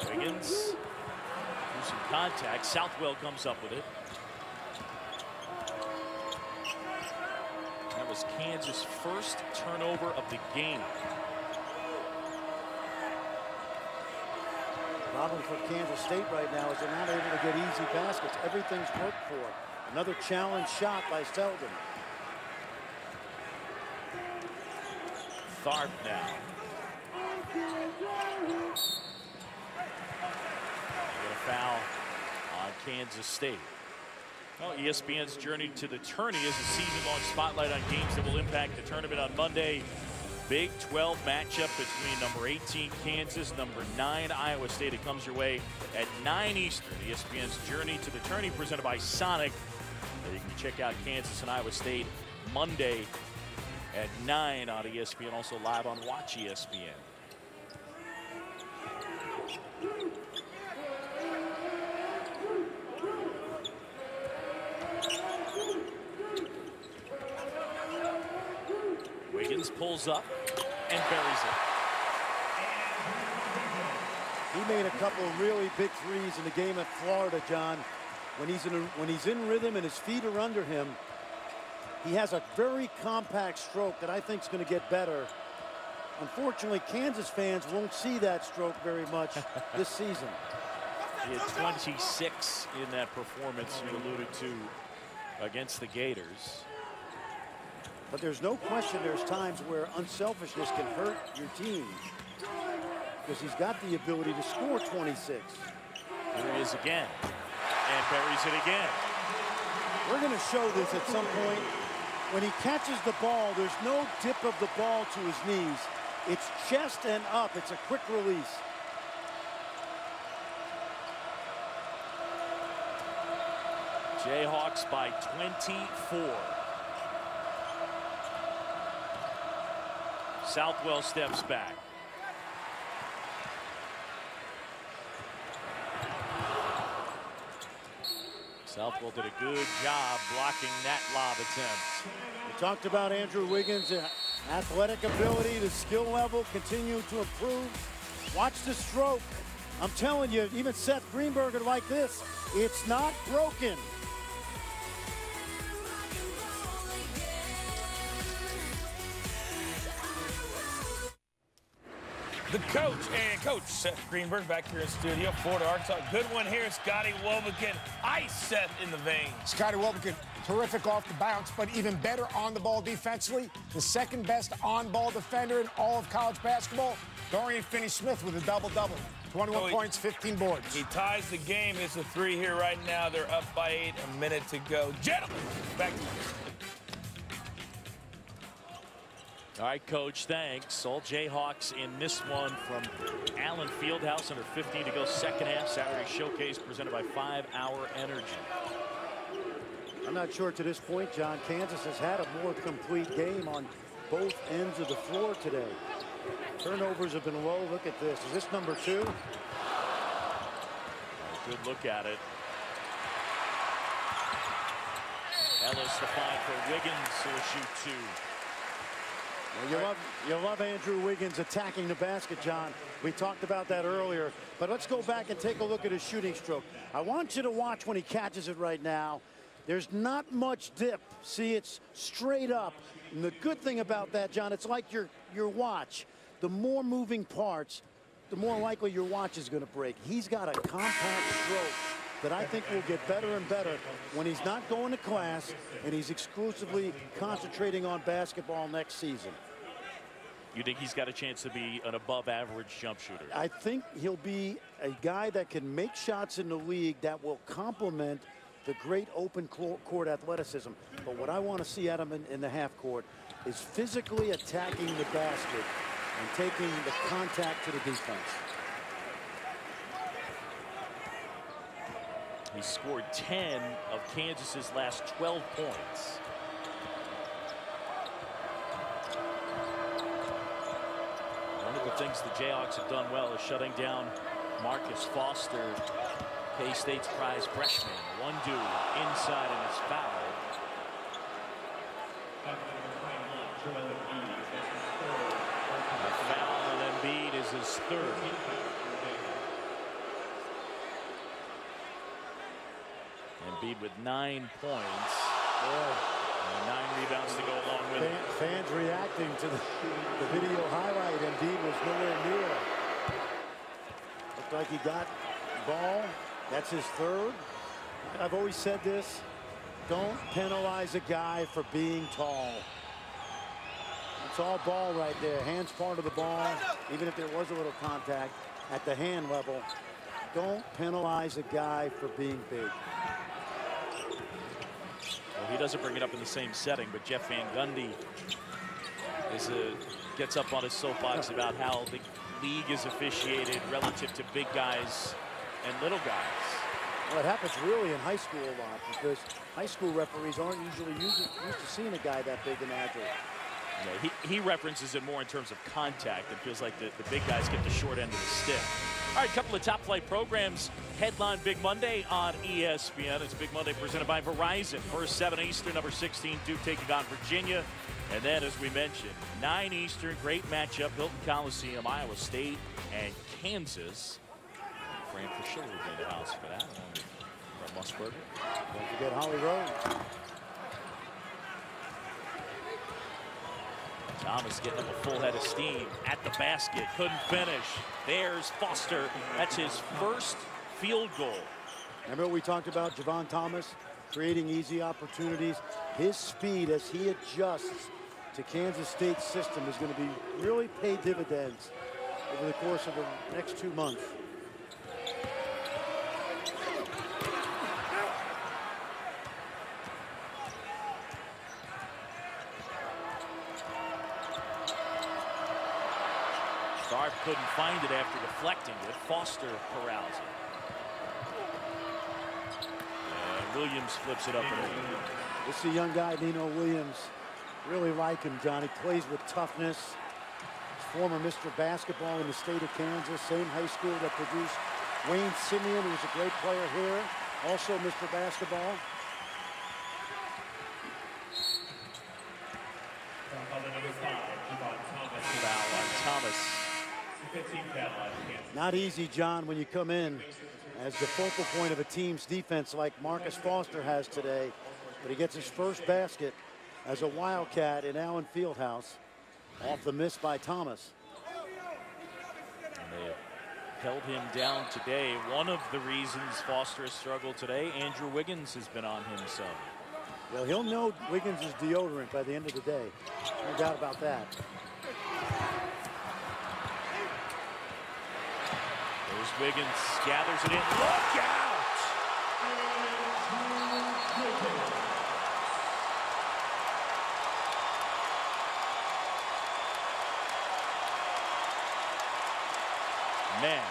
Wiggins through some contact. Southwell comes up with it. That was Kansas' first turnover of the game. Problem for Kansas State right now is they're not able to get easy baskets. Everything's worked for it. Another challenge shot by Selden. Tharp now. Get a foul on Kansas State. Well, ESPN's journey to the tourney is a season-long spotlight on games that will impact the tournament on Monday. Big 12 matchup between number 18 Kansas, number 9 Iowa State. It comes your way at 9 Eastern. ESPN's journey to the tourney presented by Sonic. You can check out Kansas and Iowa State Monday at 9 on ESPN. Also live on Watch ESPN. Wiggins pulls up and buries it. He made a couple of really big threes in the game at Florida, John. When he's in rhythm and his feet are under him, he has a very compact stroke that I think is going to get better. Unfortunately, Kansas fans won't see that stroke very much this season. He had 26 in that performance you alluded to against the Gators. But there's no question there's times where unselfishness can hurt your team, because he's got the ability to score 26. Here he is again, and buries it again. We're going to show this at some point. When he catches the ball, there's no dip of the ball to his knees. It's chest and up. It's a quick release. Jayhawks by 24. Southwell steps back. Southwell did a good job blocking that lob attempt. We talked about Andrew Wiggins' athletic ability, the skill level continue to improve. Watch the stroke. I'm telling you, even Seth Greenberger like this, it's not broken. The coach and Coach Seth Greenberg back here in studio, Florida, Arkansas. Good one here, Scotty Wobekin. Ice Seth in the veins. Scotty Wobekin, terrific off the bounce, but even better on the ball defensively. The second best on-ball defender in all of college basketball. Dorian Finney-Smith with a double-double. 21 points, 15 boards. He ties the game. It's a 3 here right now. They're up by 8, a minute to go. Gentlemen, back to you. All right, Coach, thanks. All Jayhawks in this one from Allen Fieldhouse. Under 15 to go, second half. Saturday Showcase presented by 5 Hour Energy. I'm not sure to this point, John, Kansas has had a more complete game on both ends of the floor today. Turnovers have been low. Look at this. Is this number 2? Good look at it. Ellis the find for Wiggins, who will shoot 2. Well, you love Andrew Wiggins attacking the basket, John. We talked about that earlier. But let's go back and take a look at his shooting stroke. I want you to watch when he catches it right now. There's not much dip. See, it's straight up. And the good thing about that, John, it's like your watch. The more moving parts, the more likely your watch is going to break. He's got a compact stroke that I think will get better and better when he's not going to class and he's exclusively concentrating on basketball next season. You think he's got a chance to be an above-average jump shooter? I think he'll be a guy that can make shots in the league that will complement the great open court athleticism. But what I want to see out of him in the half court is physically attacking the basket and taking the contact to the defense. He scored 10 of Kansas's last 12 points. One of the things the Jayhawks have done well is shutting down Marcus Foster, K-State's prize freshman. One dude inside and is fouled. A foul on Embiid is his 3rd. Embiid with 9 points. And 9 rebounds to go along with it. Fans reacting to the video highlight. Embiid was nowhere near. Looked like he got the ball. That's his 3rd. I've always said this. Don't penalize a guy for being tall. It's all ball right there. Hands part of the ball. Even if there was a little contact at the hand level. Don't penalize a guy for being big. Well, he doesn't bring it up in the same setting, but Jeff Van Gundy gets up on his soapbox about how the league is officiated relative to big guys and little guys. Well, it happens really in high school a lot because high school referees aren't usually used to seeing a guy that big and agile. Yeah, he references it more in terms of contact. It feels like the big guys get the short end of the stick. All right, a couple of top flight programs headline Big Monday on ESPN. It's Big Monday presented by Verizon. First 7 Eastern, number 16 Duke taking on Virginia. And then, as we mentioned, 9 Eastern, great matchup, Hilton Coliseum, Iowa State and Kansas. Fran Fischel will be in the house for that. Brett Musburger. Don't forget Holly Rowe. Thomas getting up a full head of steam at the basket. Couldn't finish. There's Foster. That's his 1st field goal. Remember we talked about Javon Thomas creating easy opportunities. His speed as he adjusts to Kansas State's system is going to be really pay dividends over the course of the next 2 months. Tharp couldn't find it after deflecting it. Foster corrals it. And Williams flips it up and in. This is a young guy, Nino Williams. Really like him, John. He plays with toughness. Former Mr. Basketball in the state of Kansas. Same high school that produced Wayne Simeon, who's a great player here. Also Mr. Basketball. Foul on Thomas. Not easy, John, when you come in as the focal point of a team's defense like Marcus Foster has today. But he gets his 1st basket as a Wildcat in Allen Fieldhouse off the miss by Thomas. And they have held him down today. One of the reasons Foster has struggled today, Andrew Wiggins has been on him some. Well, he'll know Wiggins is deodorant by the end of the day. No doubt about that. There's Wiggins, gathers it in. Look out! Man.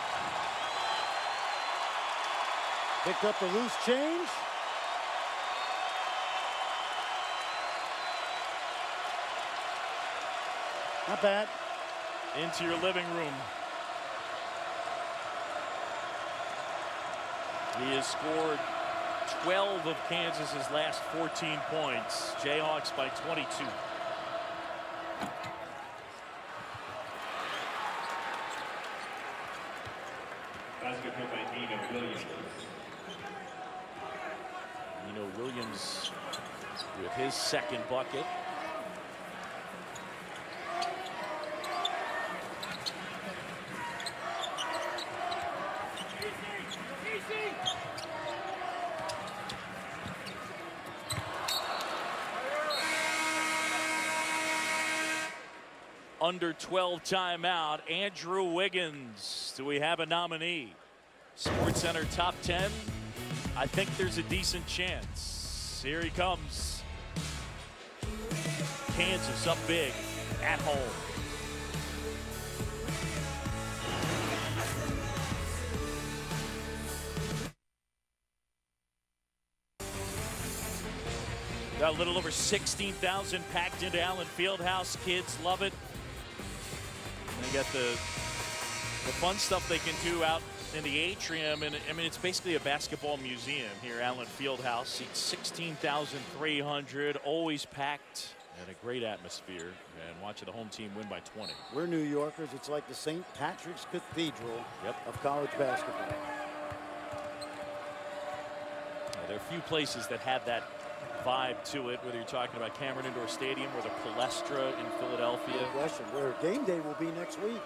Picked up the loose change. Not bad. into your living room. He has scored 12 of Kansas's last 14 points. Jayhawks by 22. Basketball by Nino Williams. Nino Williams with his second bucket. Under 12 timeout, Andrew Wiggins. Do we have a nominee? SportsCenter top 10. I think there's a decent chance. Here he comes. Kansas up big at home. Got a little over 16,000 packed into Allen Fieldhouse. Kids love it. They got the fun stuff they can do out in the atrium, and I mean it's basically a basketball museum here. Allen Fieldhouse seats 16,300, always packed, and a great atmosphere. And watching the home team win by 20. We're New Yorkers. It's like the St. Patrick's Cathedral of college basketball. There are a few places that have that vibe to it, whether you're talking about Cameron Indoor Stadium or the Palestra in Philadelphia. No question. Where game day will be next week.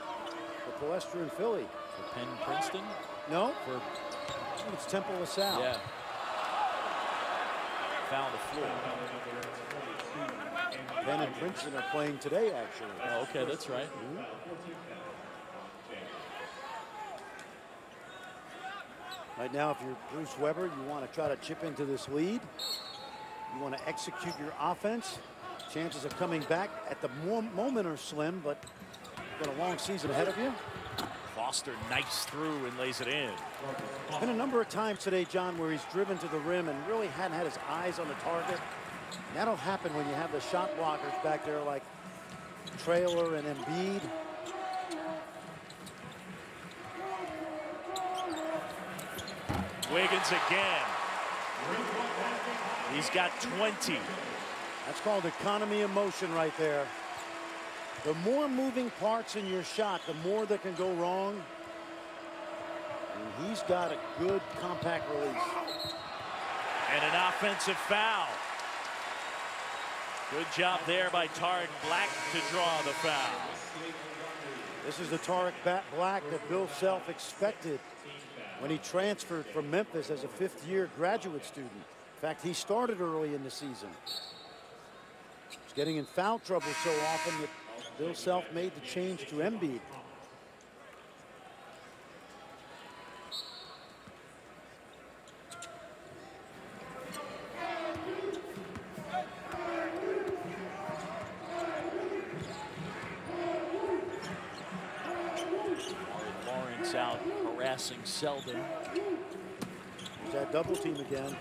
The Palestra in Philly. For Penn Princeton? No. For it's Temple LaSalle. Yeah. Foul on the floor. Penn and Princeton are playing today, actually. Oh, okay, that's right. Right now, if you're Bruce Weber, you want to try to chip into this lead. You want to execute your offense. Chances of coming back at the moment are slim, but you've got a long season ahead of you. Foster knifes through and lays it in. There's been a number of times today, John, where he's driven to the rim and really hadn't had his eyes on the target. And that'll happen when you have the shot blockers back there like Traylor and Embiid. Wiggins again. He's got 20. That's called economy of motion right there. The more moving parts in your shot, the more that can go wrong. And he's got a good compact release. And an offensive foul. Good job there by Tariq Black to draw the foul. This is the Tariq Black that Bill Self expected when he transferred from Memphis as a fifth-year graduate student. In fact, he started early in the season. He's getting in foul trouble so often that Bill Self made the change to Embiid. Lawrence out harassing Selden. There's that double team again.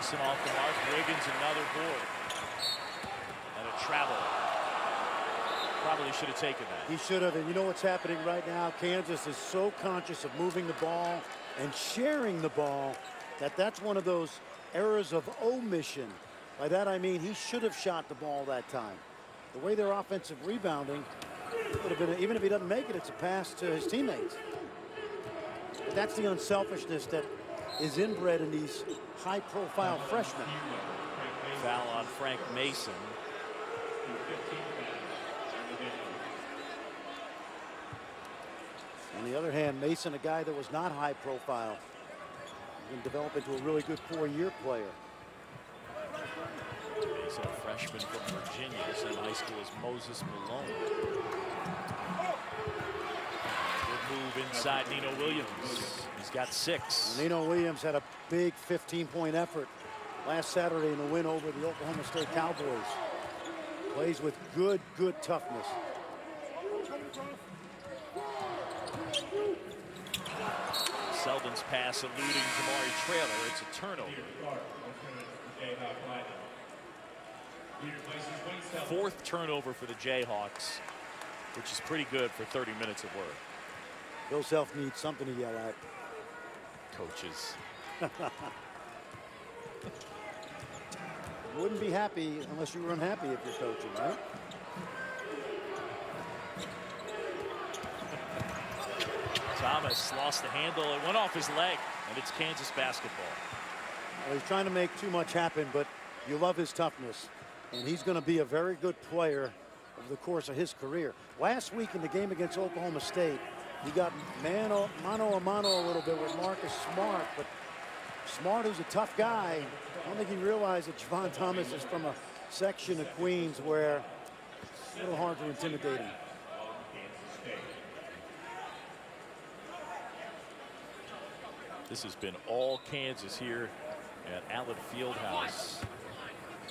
Mason off the mark. Wiggins another board. And a travel. Probably should have taken that. He should have. And you know what's happening right now? Kansas is so conscious of moving the ball and sharing the ball that that's one of those errors of omission. By that I mean he should have shot the ball that time. The way they're offensive rebounding, it would have been, even if he doesn't make it, it's a pass to his teammates. But that's the unselfishness that is inbred in these high-profile freshmen. Foul on Frank Mason. On the other hand, Mason, a guy that was not high-profile, can develop into a really good four-year player. Mason, a freshman from Virginia, same high school as Moses Malone. Good move inside Nino Williams. He's got 6. Nino Williams had a big 15-point effort last Saturday in the win over the Oklahoma State Cowboys. Plays with good toughness. Selden's pass eluding Jamari Traylor. It's a turnover. 4th turnover for the Jayhawks, which is pretty good for 30 minutes of work. Bill Self needs something to yell at. Coaches. Wouldn't be happy unless you were unhappy if you're coaching, right? Thomas lost the handle. It went off his leg, and it's Kansas basketball. Well, he's trying to make too much happen, but you love his toughness. And he's going to be a very good player over the course of his career. Last week in the game against Oklahoma State, he got mano a mano a little bit with Marcus Smart, but Smart, who's a tough guy, I don't think he realized that Javon Thomas is from a section of Queens where it's a little hard to intimidate him. This has been all Kansas here at Allen Fieldhouse.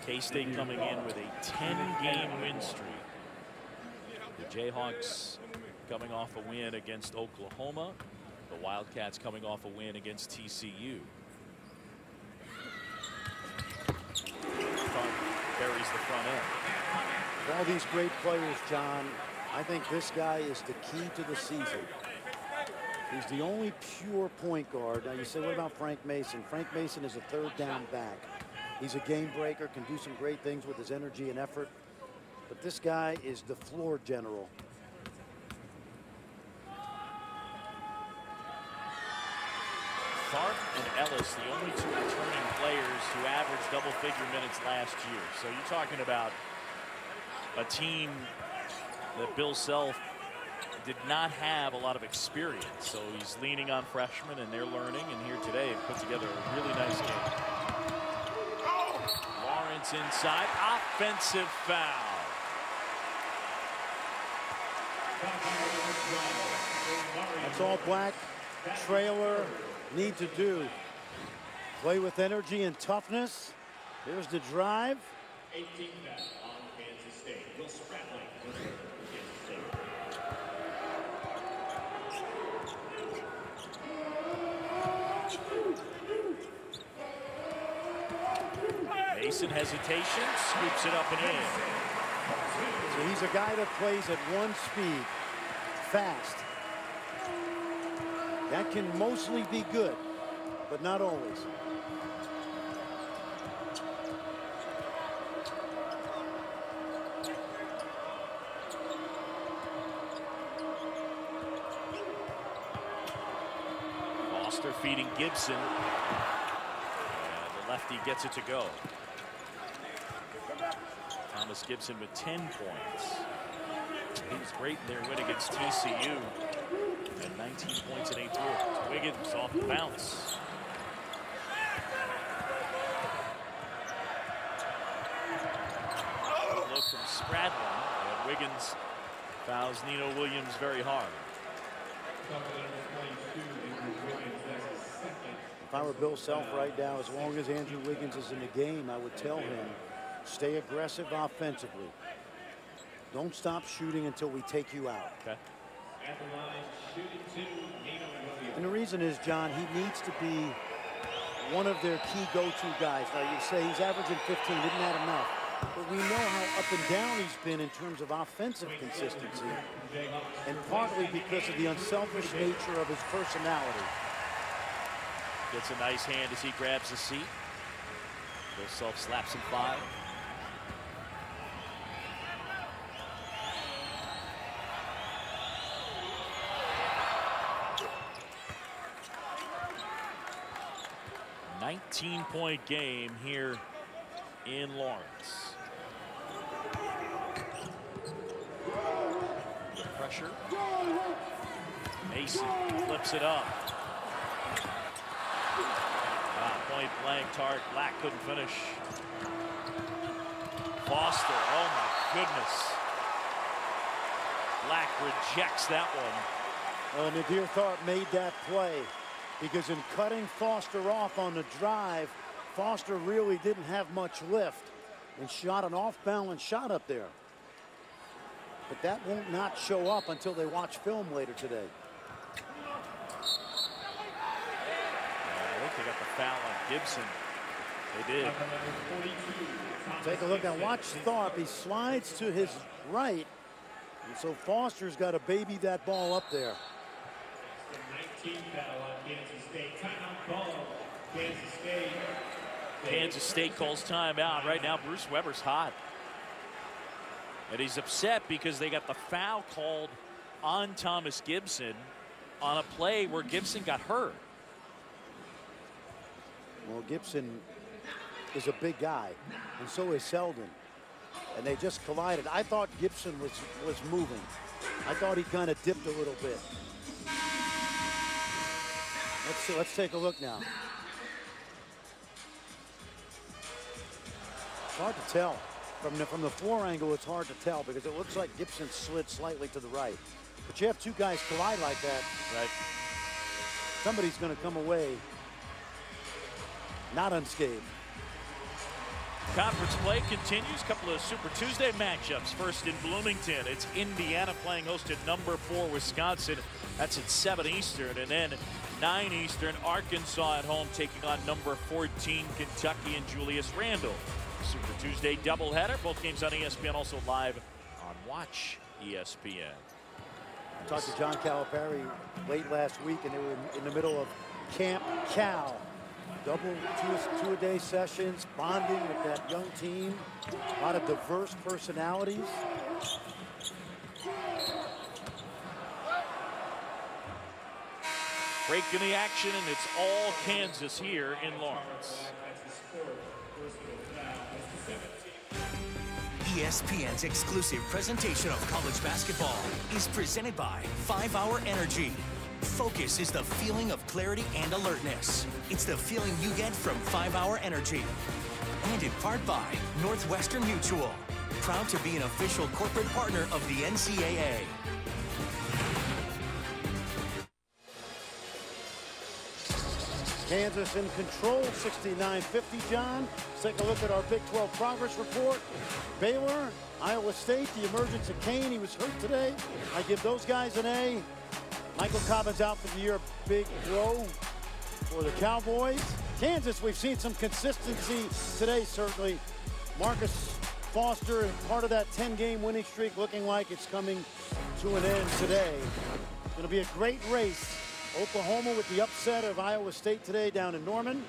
K-State coming in with a 10-game win streak. The Jayhawks coming off a win against Oklahoma. The Wildcats coming off a win against TCU. Buries the front end. With all these great players, John, I think this guy is the key to the season. He's the only pure point guard. Now you say, what about Frank Mason? Frank Mason is a 3rd down back. He's a game breaker, can do some great things with his energy and effort. But this guy is the floor general. Tharp and Ellis, the only 2 returning players who averaged double-figure minutes last year. So you're talking about a team that Bill Self did not have a lot of experience. So he's leaning on freshmen, and they're learning. And here today, it put together a really nice game. Lawrence inside, offensive foul. That's all Black trailer need to do. Play with energy and toughness. Here's the drive. 18 foul on Kansas State. Will Spratling for Kansas State. Mason hesitation, scoops it up and in. So he's a guy that plays at 1 speed, fast. That can mostly be good, but not always. Foster feeding Gibson. And the lefty gets it to go. Thomas Gibson with 10 points. He was great in their win against TCU. And 19 points in 8 through. Wiggins off the bounce. Look from Spradlin. And Wiggins fouls Nino Williams very hard. If I were Bill Self right now, as long as Andrew Wiggins is in the game, I would tell him, stay aggressive offensively. Don't stop shooting until we take you out. Okay. And the reason is, John, he needs to be one of their key go-to guys. Now, you say he's averaging 15, isn't that enough? But we know how up and down he's been in terms of offensive consistency, and partly because of the unselfish nature of his personality. Gets a nice hand as he grabs the seat. Bill Self slaps him 5. $19-point game here in Lawrence. The pressure. Mason flips it up. Point blank, Black couldn't finish. Foster, oh my goodness. Black rejects that one. Nadir Tharp made that play because in cutting Foster off on the drive, Foster really didn't have much lift and shot an off-balance shot up there. But that won't not show up until they watch film later today. I think they got the foul on Gibson. They did. Take a look now. Watch Tharp. He slides to his right. And so Foster's got to baby that ball up there. 19 battle on Kansas State. Timeout call. Kansas State. Kansas State calls timeout. Right now, Bruce Weber's hot. And he's upset because they got the foul called on Thomas Gibson on a play where Gibson got hurt. Well, Gibson is a big guy, and so is Selden. And they just collided. I thought Gibson was moving. I thought he kind of dipped a little bit. Let's take a look now. It's hard to tell. From the floor angle, it's hard to tell because it looks like Gibson slid slightly to the right. But you have two guys collide like that. Right. Somebody's going to come away not unscathed. Conference play continues. Couple of Super Tuesday matchups. First in Bloomington, it's Indiana playing host to number 4 Wisconsin. That's at 7 Eastern. And then 9 Eastern, Arkansas at home taking on number 14 Kentucky and Julius Randle. Super Tuesday doubleheader. Both games on ESPN, also live on Watch ESPN. I talked to John Calipari late last week, and they were in the middle of Camp Cal. Double two-a-day sessions, bonding with that young team. A lot of diverse personalities. Break in the action, and it's all Kansas here in Lawrence. ESPN's exclusive presentation of college basketball is presented by 5 Hour Energy. Focus is the feeling of clarity and alertness. It's the feeling you get from 5 Hour Energy. And in part by Northwestern Mutual, proud to be an official corporate partner of the NCAA. Kansas in control, 69-50, John. Let's take a look at our Big 12 progress report. Baylor, Iowa State, the emergence of Kane. He was hurt today. I give those guys an A. Michael Cobbins out for the year. Big blow for the Cowboys. Kansas, we've seen some consistency today, certainly. Marcus Foster, part of that 10-game winning streak, looking like it's coming to an end today. It's going to be a great race. Oklahoma with the upset of Iowa State today down in Norman.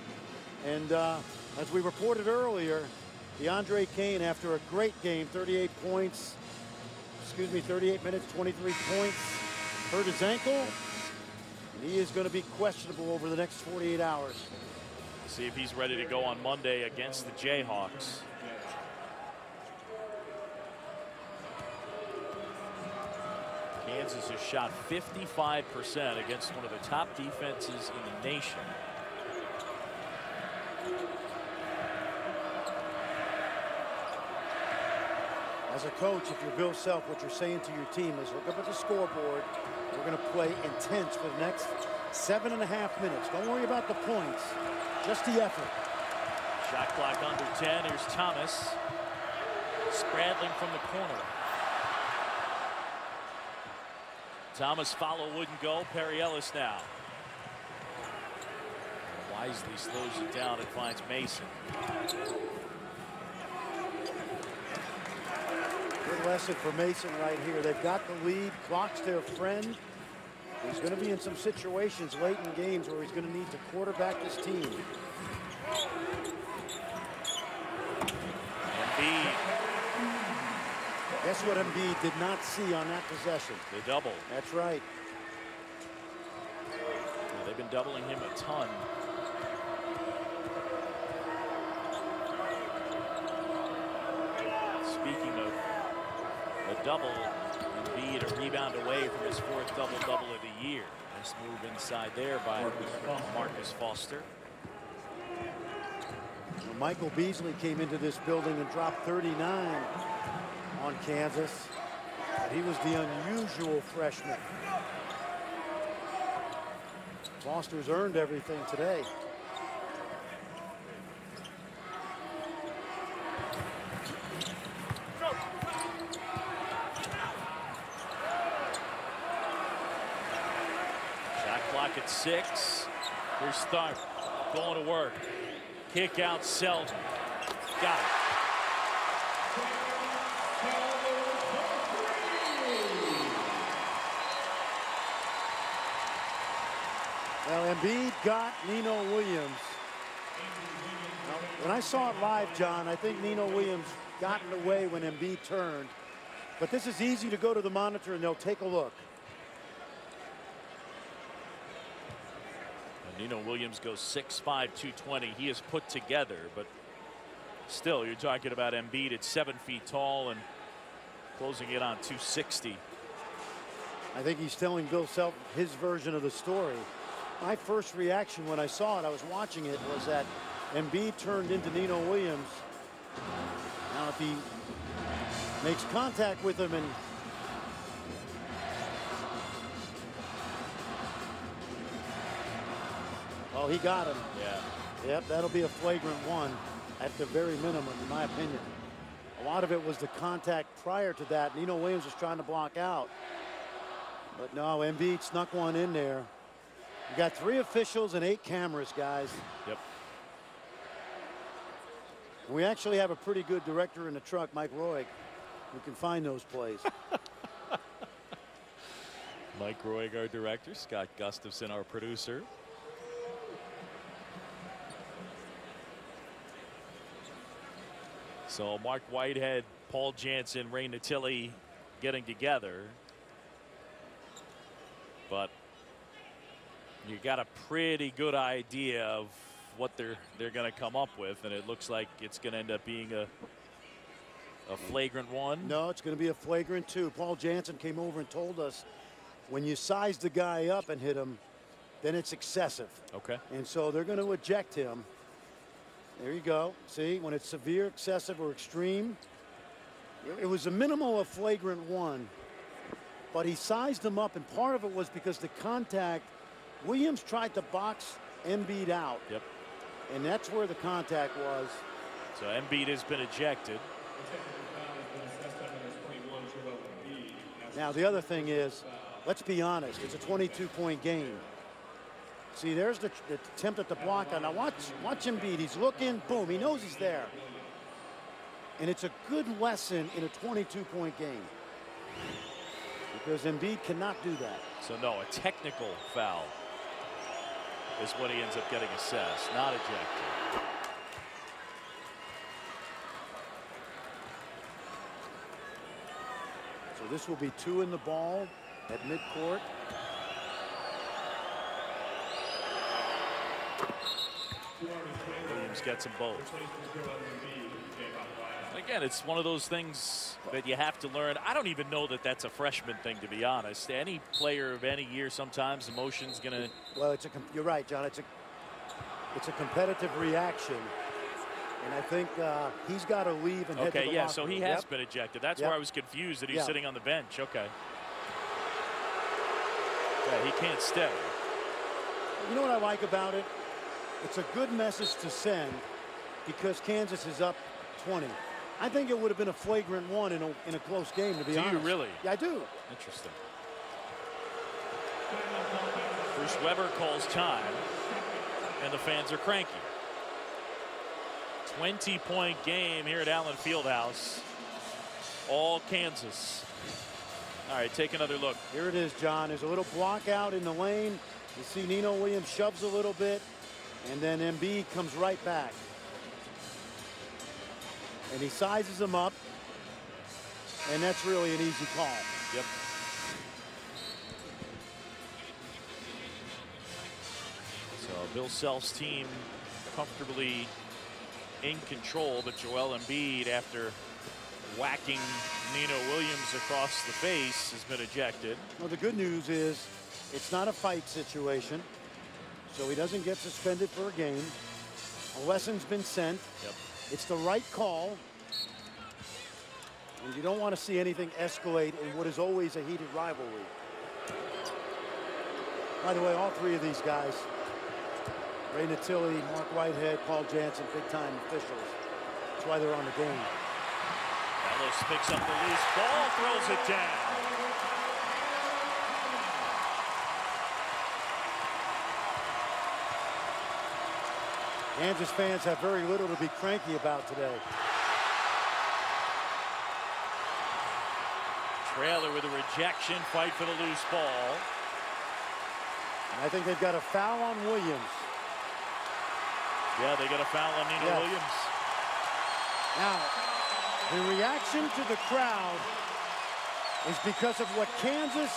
And as we reported earlier, DeAndre Kane, after a great game, 38 minutes, 23 points, hurt his ankle. And he is going to be questionable over the next 48 hours. See if he's ready to go on Monday against the Jayhawks. Kansas has shot 55% against one of the top defenses in the nation. As a coach, if you're Bill Self, what you're saying to your team is look up at the scoreboard. We're going to play intense for the next 7.5 minutes. Don't worry about the points, just the effort. Shot clock under 10. Here's Thomas. Spradling from the corner. Thomas follow wouldn't go. Perry Ellis now. Wisely slows it down and finds Mason. Good lesson for Mason right here. They've got the lead. Clock's their friend. He's going to be in some situations late in games where he's going to need to quarterback his team. Embiid. Guess what Embiid did not see on that possession? The double. That's right. Yeah, they've been doubling him a ton. Speaking of a double, Embiid a rebound away from his 4th double-double of the year. Nice move inside there by Marcus Foster. Well, Michael Beasley came into this building and dropped 39 on Kansas. He was the unusual freshman. Foster's earned everything today. Shot clock at 6. Here's Tharp going to work. Kick out Selden. Got it. Well, Embiid got Nino Williams. Now, when I saw it live, John, I think Nino Williams got in the way when Embiid turned. But this is easy to go to the monitor and they'll take a look. Nino Williams goes 6'5", 220. He is put together, but still, you're talking about Embiid at 7 feet tall and closing in on 260. I think he's telling Bill Self his version of the story. My first reaction when I saw it, I was watching it, was that Embiid turned into Nino Williams. Now, if he makes contact with him and oh, he got him. Yeah. Yep, that'll be a flagrant one at the very minimum, in my opinion. A lot of it was the contact prior to that. Nino Williams was trying to block out. But no, Embiid snuck one in there. You got 3 officials and 8 cameras, guys. Yep. We actually have a pretty good director in the truck, Mike Roig, who can find those plays. Mike Roig, our director. Scott Gustafson, our producer. So Mark Whitehead, Paul Janssen, Ray Natili getting together. But you got a pretty good idea of what they're going to come up with, and it looks like it's going to end up being a flagrant one. No, it's going to be a flagrant 2. Paul Janssen came over and told us when you size the guy up and hit him, then it's excessive. Okay. And so they're going to eject him. There you go. See, when it's severe, excessive, or extreme, it was a minimal of flagrant 1, but he sized him up, and part of it was because the contact. Williams tried to box Embiid out. Yep. And that's where the contact was. So Embiid has been ejected. Now, the other thing is, let's be honest, it's a 22-point game. See, there's the attempt at the block. Now, watch Embiid. He's looking, boom, he knows he's there. And it's a good lesson in a 22-point game, because Embiid cannot do that. So, no, a technical foul is what he ends up getting assessed, not ejected. So this will be 2 in the ball at midcourt. Williams gets them both. Again, it's one of those things that you have to learn. I don't even know that that's a freshman thing, to be honest. Any player of any year, sometimes emotion's gonna. Well, you're right, John. It's a competitive reaction, and I think he's got to leave and head to the yeah. locker So he room. has been ejected. That's where I was confused that he's sitting on the bench. Okay. Yeah, he can't stay. You know what I like about it? It's a good message to send, because Kansas is up 20. I think it would have been a flagrant 1 in a close game, to be honest. Do you really? Yeah, I do. Interesting. Bruce Weber calls time, and the fans are cranky. 20-point game here at Allen Fieldhouse. All Kansas. All right, take another look. Here it is, John. There's a little block out in the lane. You see Nino Williams shoves a little bit, and then Embiid comes right back. And he sizes him up, and that's really an easy call. Yep. So Bill Self's team comfortably in control, but Joel Embiid, after whacking Nino Williams across the face, has been ejected. Well, the good news is it's not a fight situation, so he doesn't get suspended for a game. A lesson's been sent. Yep. It's the right call, and you don't want to see anything escalate in what is always a heated rivalry. By the way, all 3 of these guys, Ray Natili, Mark Whitehead, Paul Janssen, big-time officials. That's why they're on the game. Ellis picks up the loose ball, throws it down. Kansas fans have very little to be cranky about today. Trailer with a rejection, fight for the loose ball. And I think they've got a foul on Williams. Yeah, they got a foul on Nina Williams. Now, the reaction to the crowd is because of what Kansas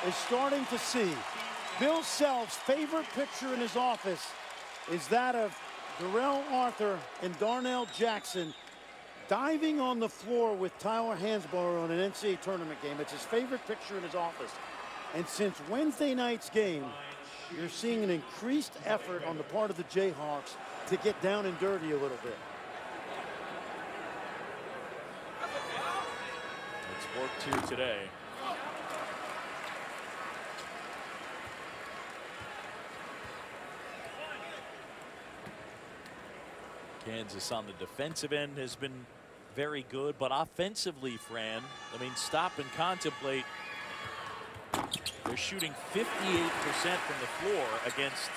is starting to see. Bill Self's favorite picture in his office is that of Darrell Arthur and Darnell Jackson diving on the floor with Tyler Hansborough on an NCAA tournament game. It's his favorite picture in his office. And since Wednesday night's game, you're seeing an increased effort on the part of the Jayhawks to get down and dirty a little bit. It's work 2 today. Kansas on the defensive end has been very good, but offensively, Fran, I mean, stop and contemplate. They're shooting 58% from the floor against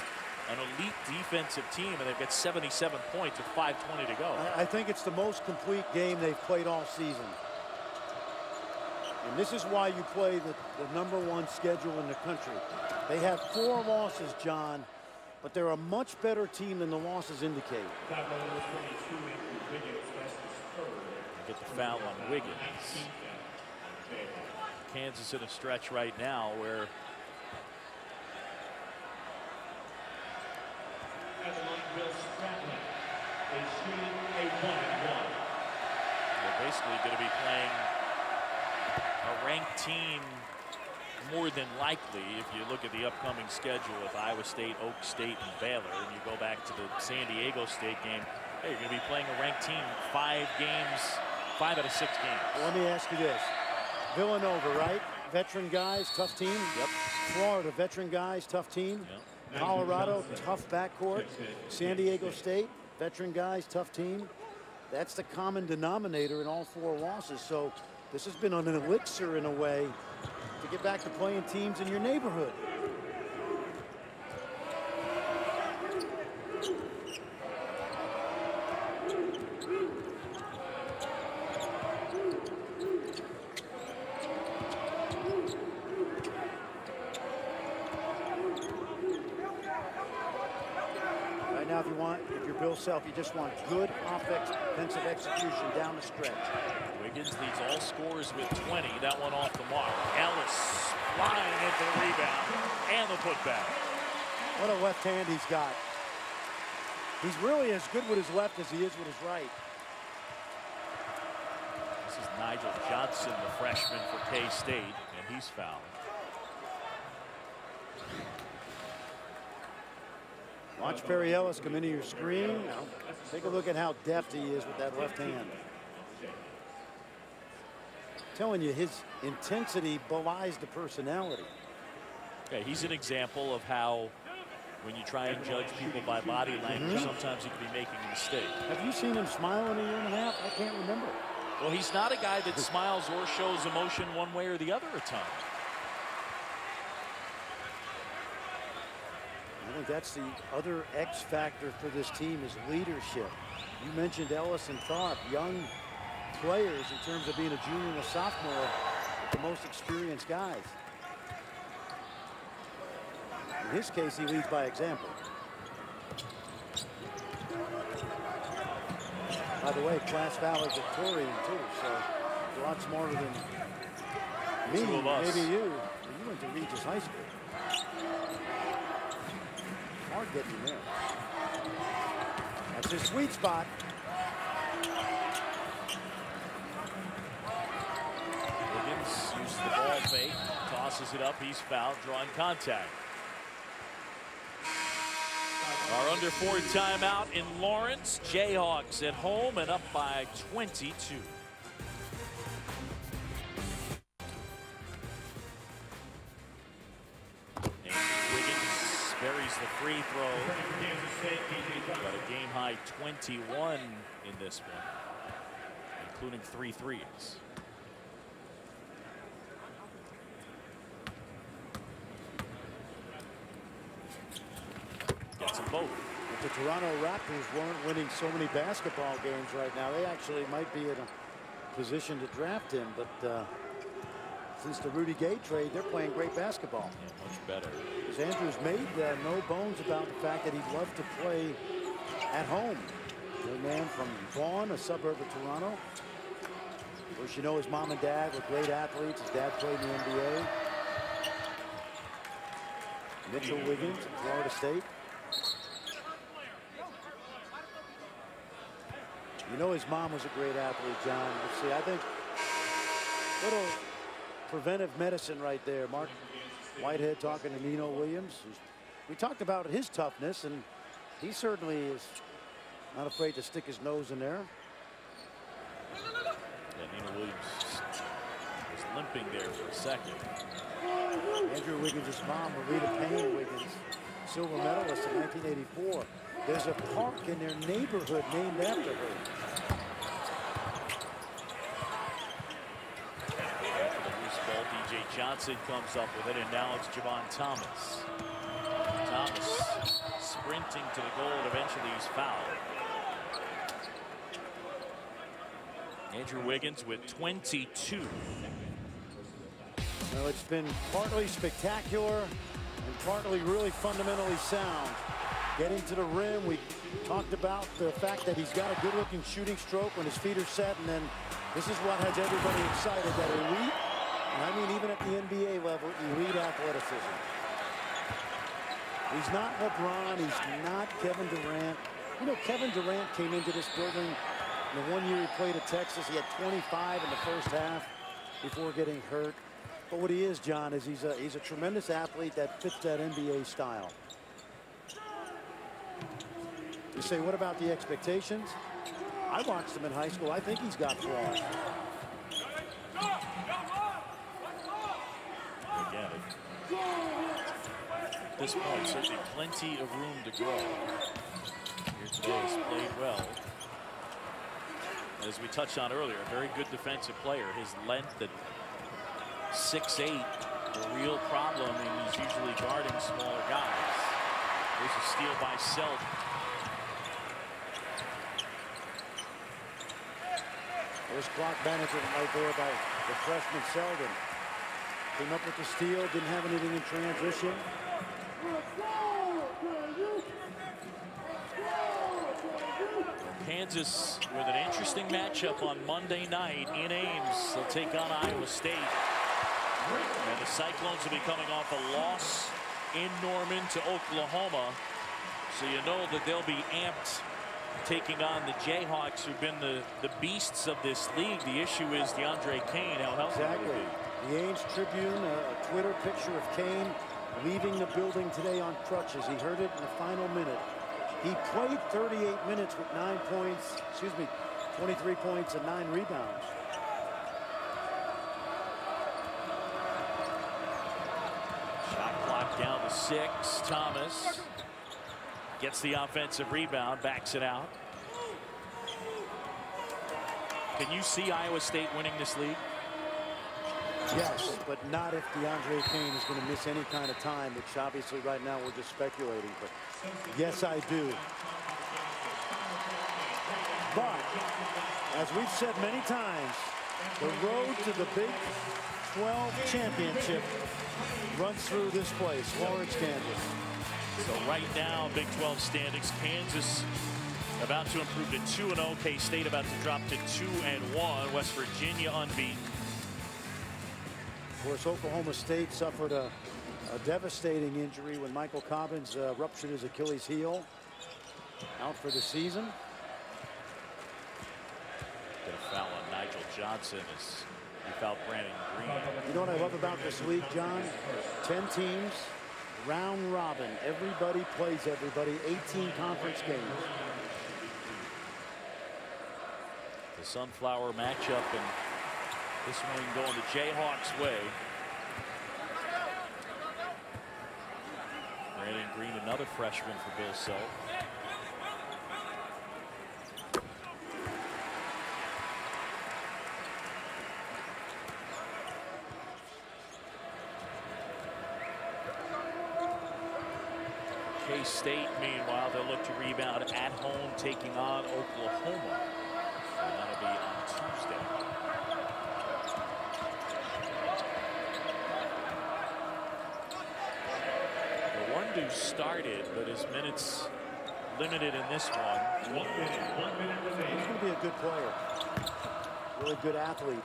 an elite defensive team, and they've got 77 points with 5:20 to go. I think it's the most complete game they've played all season. And this is why you play the #1 schedule in the country. They have 4 losses, John, but they're a much better team than the losses indicate. Get the foul on Wiggins. Kansas in a stretch right now where they're basically going to be playing a ranked team more than likely. If you look at the upcoming schedule with Iowa State, Oak State, and Baylor, and you go back to the San Diego State game, hey, you're going to be playing a ranked team 5 out of 6 games. Well, let me ask you this. Villanova, right? Veteran guys, tough team. Yep. Florida, veteran guys, tough team. Yep. Colorado, tough backcourt. San Diego State, veteran guys, tough team. That's the common denominator in all 4 losses. So this has been an elixir in a way to get back to playing teams in your neighborhood. Right now, if you're Bill Self, you just want good offensive execution down the stretch. Wiggins leads all scorers with 20. That one off the mark. Ellis flying into the rebound and the putback. What a left hand he's got. He's really as good with his left as he is with his right. This is Nigel Johnson, the freshman for K-State, and he's fouled. Watch Perry Ellis come into your screen. Now, take a look at how deft he is with that left hand. I'm telling you, his intensity belies the personality. Okay, he's an example of how when you try and judge people by body language, sometimes you can be making a mistake. Have you seen him smile in a year and a half? I can't remember. Well, he's not a guy that smiles or shows emotion one way or the other at times. I think that's the other X factor for this team is leadership. You mentioned Ellis and Tharp, young players in terms of being a junior and a sophomore, the most experienced guys. In his case, he leads by example. By the way, class valedictorian too, so a lot smarter than me, maybe you. You went to Regis High School. Hard getting there. That's his sweet spot. Wiggins uses the ball fake, tosses it up, he's fouled, drawing contact. Our under 4 timeout in Lawrence. Jayhawks at home and up by 22. And Wiggins buries the free throw. Got a game high 21 in this one, including 3 threes. Gets them both. I'll the Toronto Raptors weren't winning so many basketball games right now, they actually might be in a position to draft him. But since the Rudy Gay trade, they're playing great basketball. Yeah, much better. As Andrews made no bones about the fact that he'd love to play at home. A man from Vaughan, a suburb of Toronto. Of course, you know his mom and dad were great athletes. His dad played in the NBA. Mitchell Wiggins from Florida State. You know his mom was a great athlete, John. Let's see, I think little preventive medicine right there. Mark Whitehead talking to Nino Williams. We talked about his toughness, and he certainly is not afraid to stick his nose in there. Yeah, Nino Williams was limping there for a second. Andrew Wiggins' mom, Marita Payne Wiggins, silver medalist in 1984. There's a park in their neighborhood named after her. DJ Janssen comes up with it, and now it's Javon Thomas. Thomas sprinting to the goal, and eventually he's fouled. Andrew Wiggins with 22. Well, it's been partly spectacular and partly really fundamentally sound. Getting to the rim, we talked about the fact that he's got a good-looking shooting stroke when his feet are set, and then this is what has everybody excited, that elite, and I mean even at the NBA level, elite athleticism. He's not LeBron, he's not Kevin Durant. You know, Kevin Durant came into this building the one year he played at Texas. He had 25 in the first half before getting hurt. But what he is, John, is he's a tremendous athlete that fits that NBA style. You say, what about the expectations? I watched him in high school. I think he's got flaws. Again, at this point, certainly plenty of room to grow. Here today has played well. As we touched on earlier, a very good defensive player. His length at 6'8", a real problem, and he's usually guarding smaller guys. There's a steal by Selden. There's clock management right there by the freshman Selden. Came up with the steal, didn't have anything in transition. Kansas with an interesting matchup on Monday night in Ames. They'll take on Iowa State. And the Cyclones will be coming off a loss in Norman to Oklahoma. So you know that they'll be amped taking on the Jayhawks, who've been the beasts of this league. The issue is DeAndre Kane. How healthy will he be? The Ames Tribune, a Twitter picture of Kane leaving the building today on crutches. He hurt it in the final minute. He played 38 minutes with 23 points and 9 rebounds. Shot clock down to 6. Thomas gets the offensive rebound, backs it out. Can you see Iowa State winning this league? Yes, but not if DeAndre Kane is going to miss any kind of time, which obviously right now we're just speculating. But yes, I do. But as we've said many times, the road to the Big 12 championship runs through this place, Lawrence, Kansas. So right now, Big 12 standings, Kansas about to improve to 2-0. K-State about to drop to 2-1. West Virginia unbeaten. Of course, Oklahoma State suffered a devastating injury when Michael Cobbins ruptured his Achilles heel. Out for the season. Get a foul on Nigel Johnson as he fouled Brandon Green. You know what I love about this league, John? 10 teams, round robin. Everybody plays everybody. 18 conference games. The Sunflower matchup, and this one going the Jayhawks' way. Brandon Green, another freshman for Bill Self. K-State, meanwhile, they'll look to rebound at home, taking on Oklahoma. And that'll be on Tuesday. The Wondu started, but his minutes limited in this one. 1 minute remaining. He's going to be a good player. Really good athlete.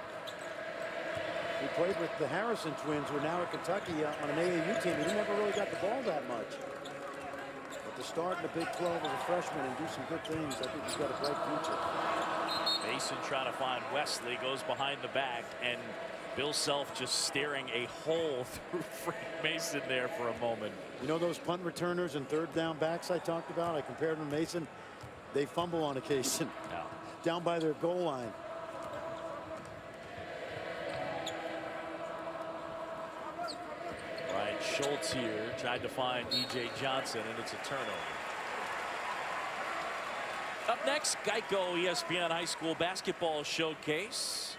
He played with the Harrison twins, who are now at Kentucky on an AAU team. He never really got the ball that much. But to start in the Big 12 as a freshman and do some good things, I think he's got a bright future. Mason trying to find Wesley, goes behind the back, and Bill Self just staring a hole through Frank Mason there for a moment. You know those punt returners and third down backs I talked about? I compared them to Mason. They fumble on occasion. Yeah. Down by their goal line. Right, Schultz here tried to find E.J. Johnson, and it's a turnover. Up next, Geico ESPN High School Basketball Showcase.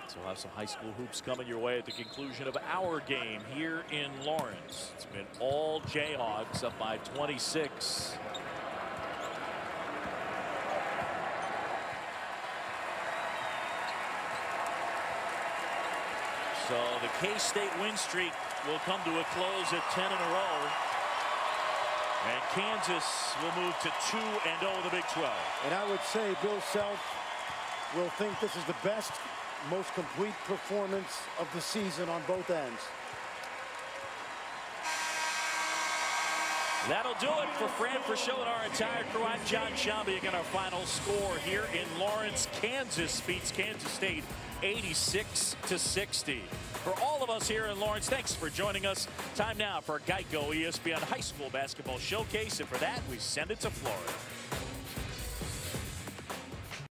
So we'll have some high school hoops coming your way at the conclusion of our game here in Lawrence. It's been all Jayhawks, up by 26. So the K-State win streak will come to a close at 10 in a row. And Kansas will move to 2-0 in the Big 12. And I would say Bill Self will think this is the best, most complete performance of the season on both ends. That'll do it for Fran Frischel and our entire crew. I'm John Shambi. Again, our final score here in Lawrence. Kansas beats Kansas State 86-60. For all of us here in Lawrence, thanks for joining us. Time now for Geico ESPN High School Basketball Showcase. And for that, we send it to Florida.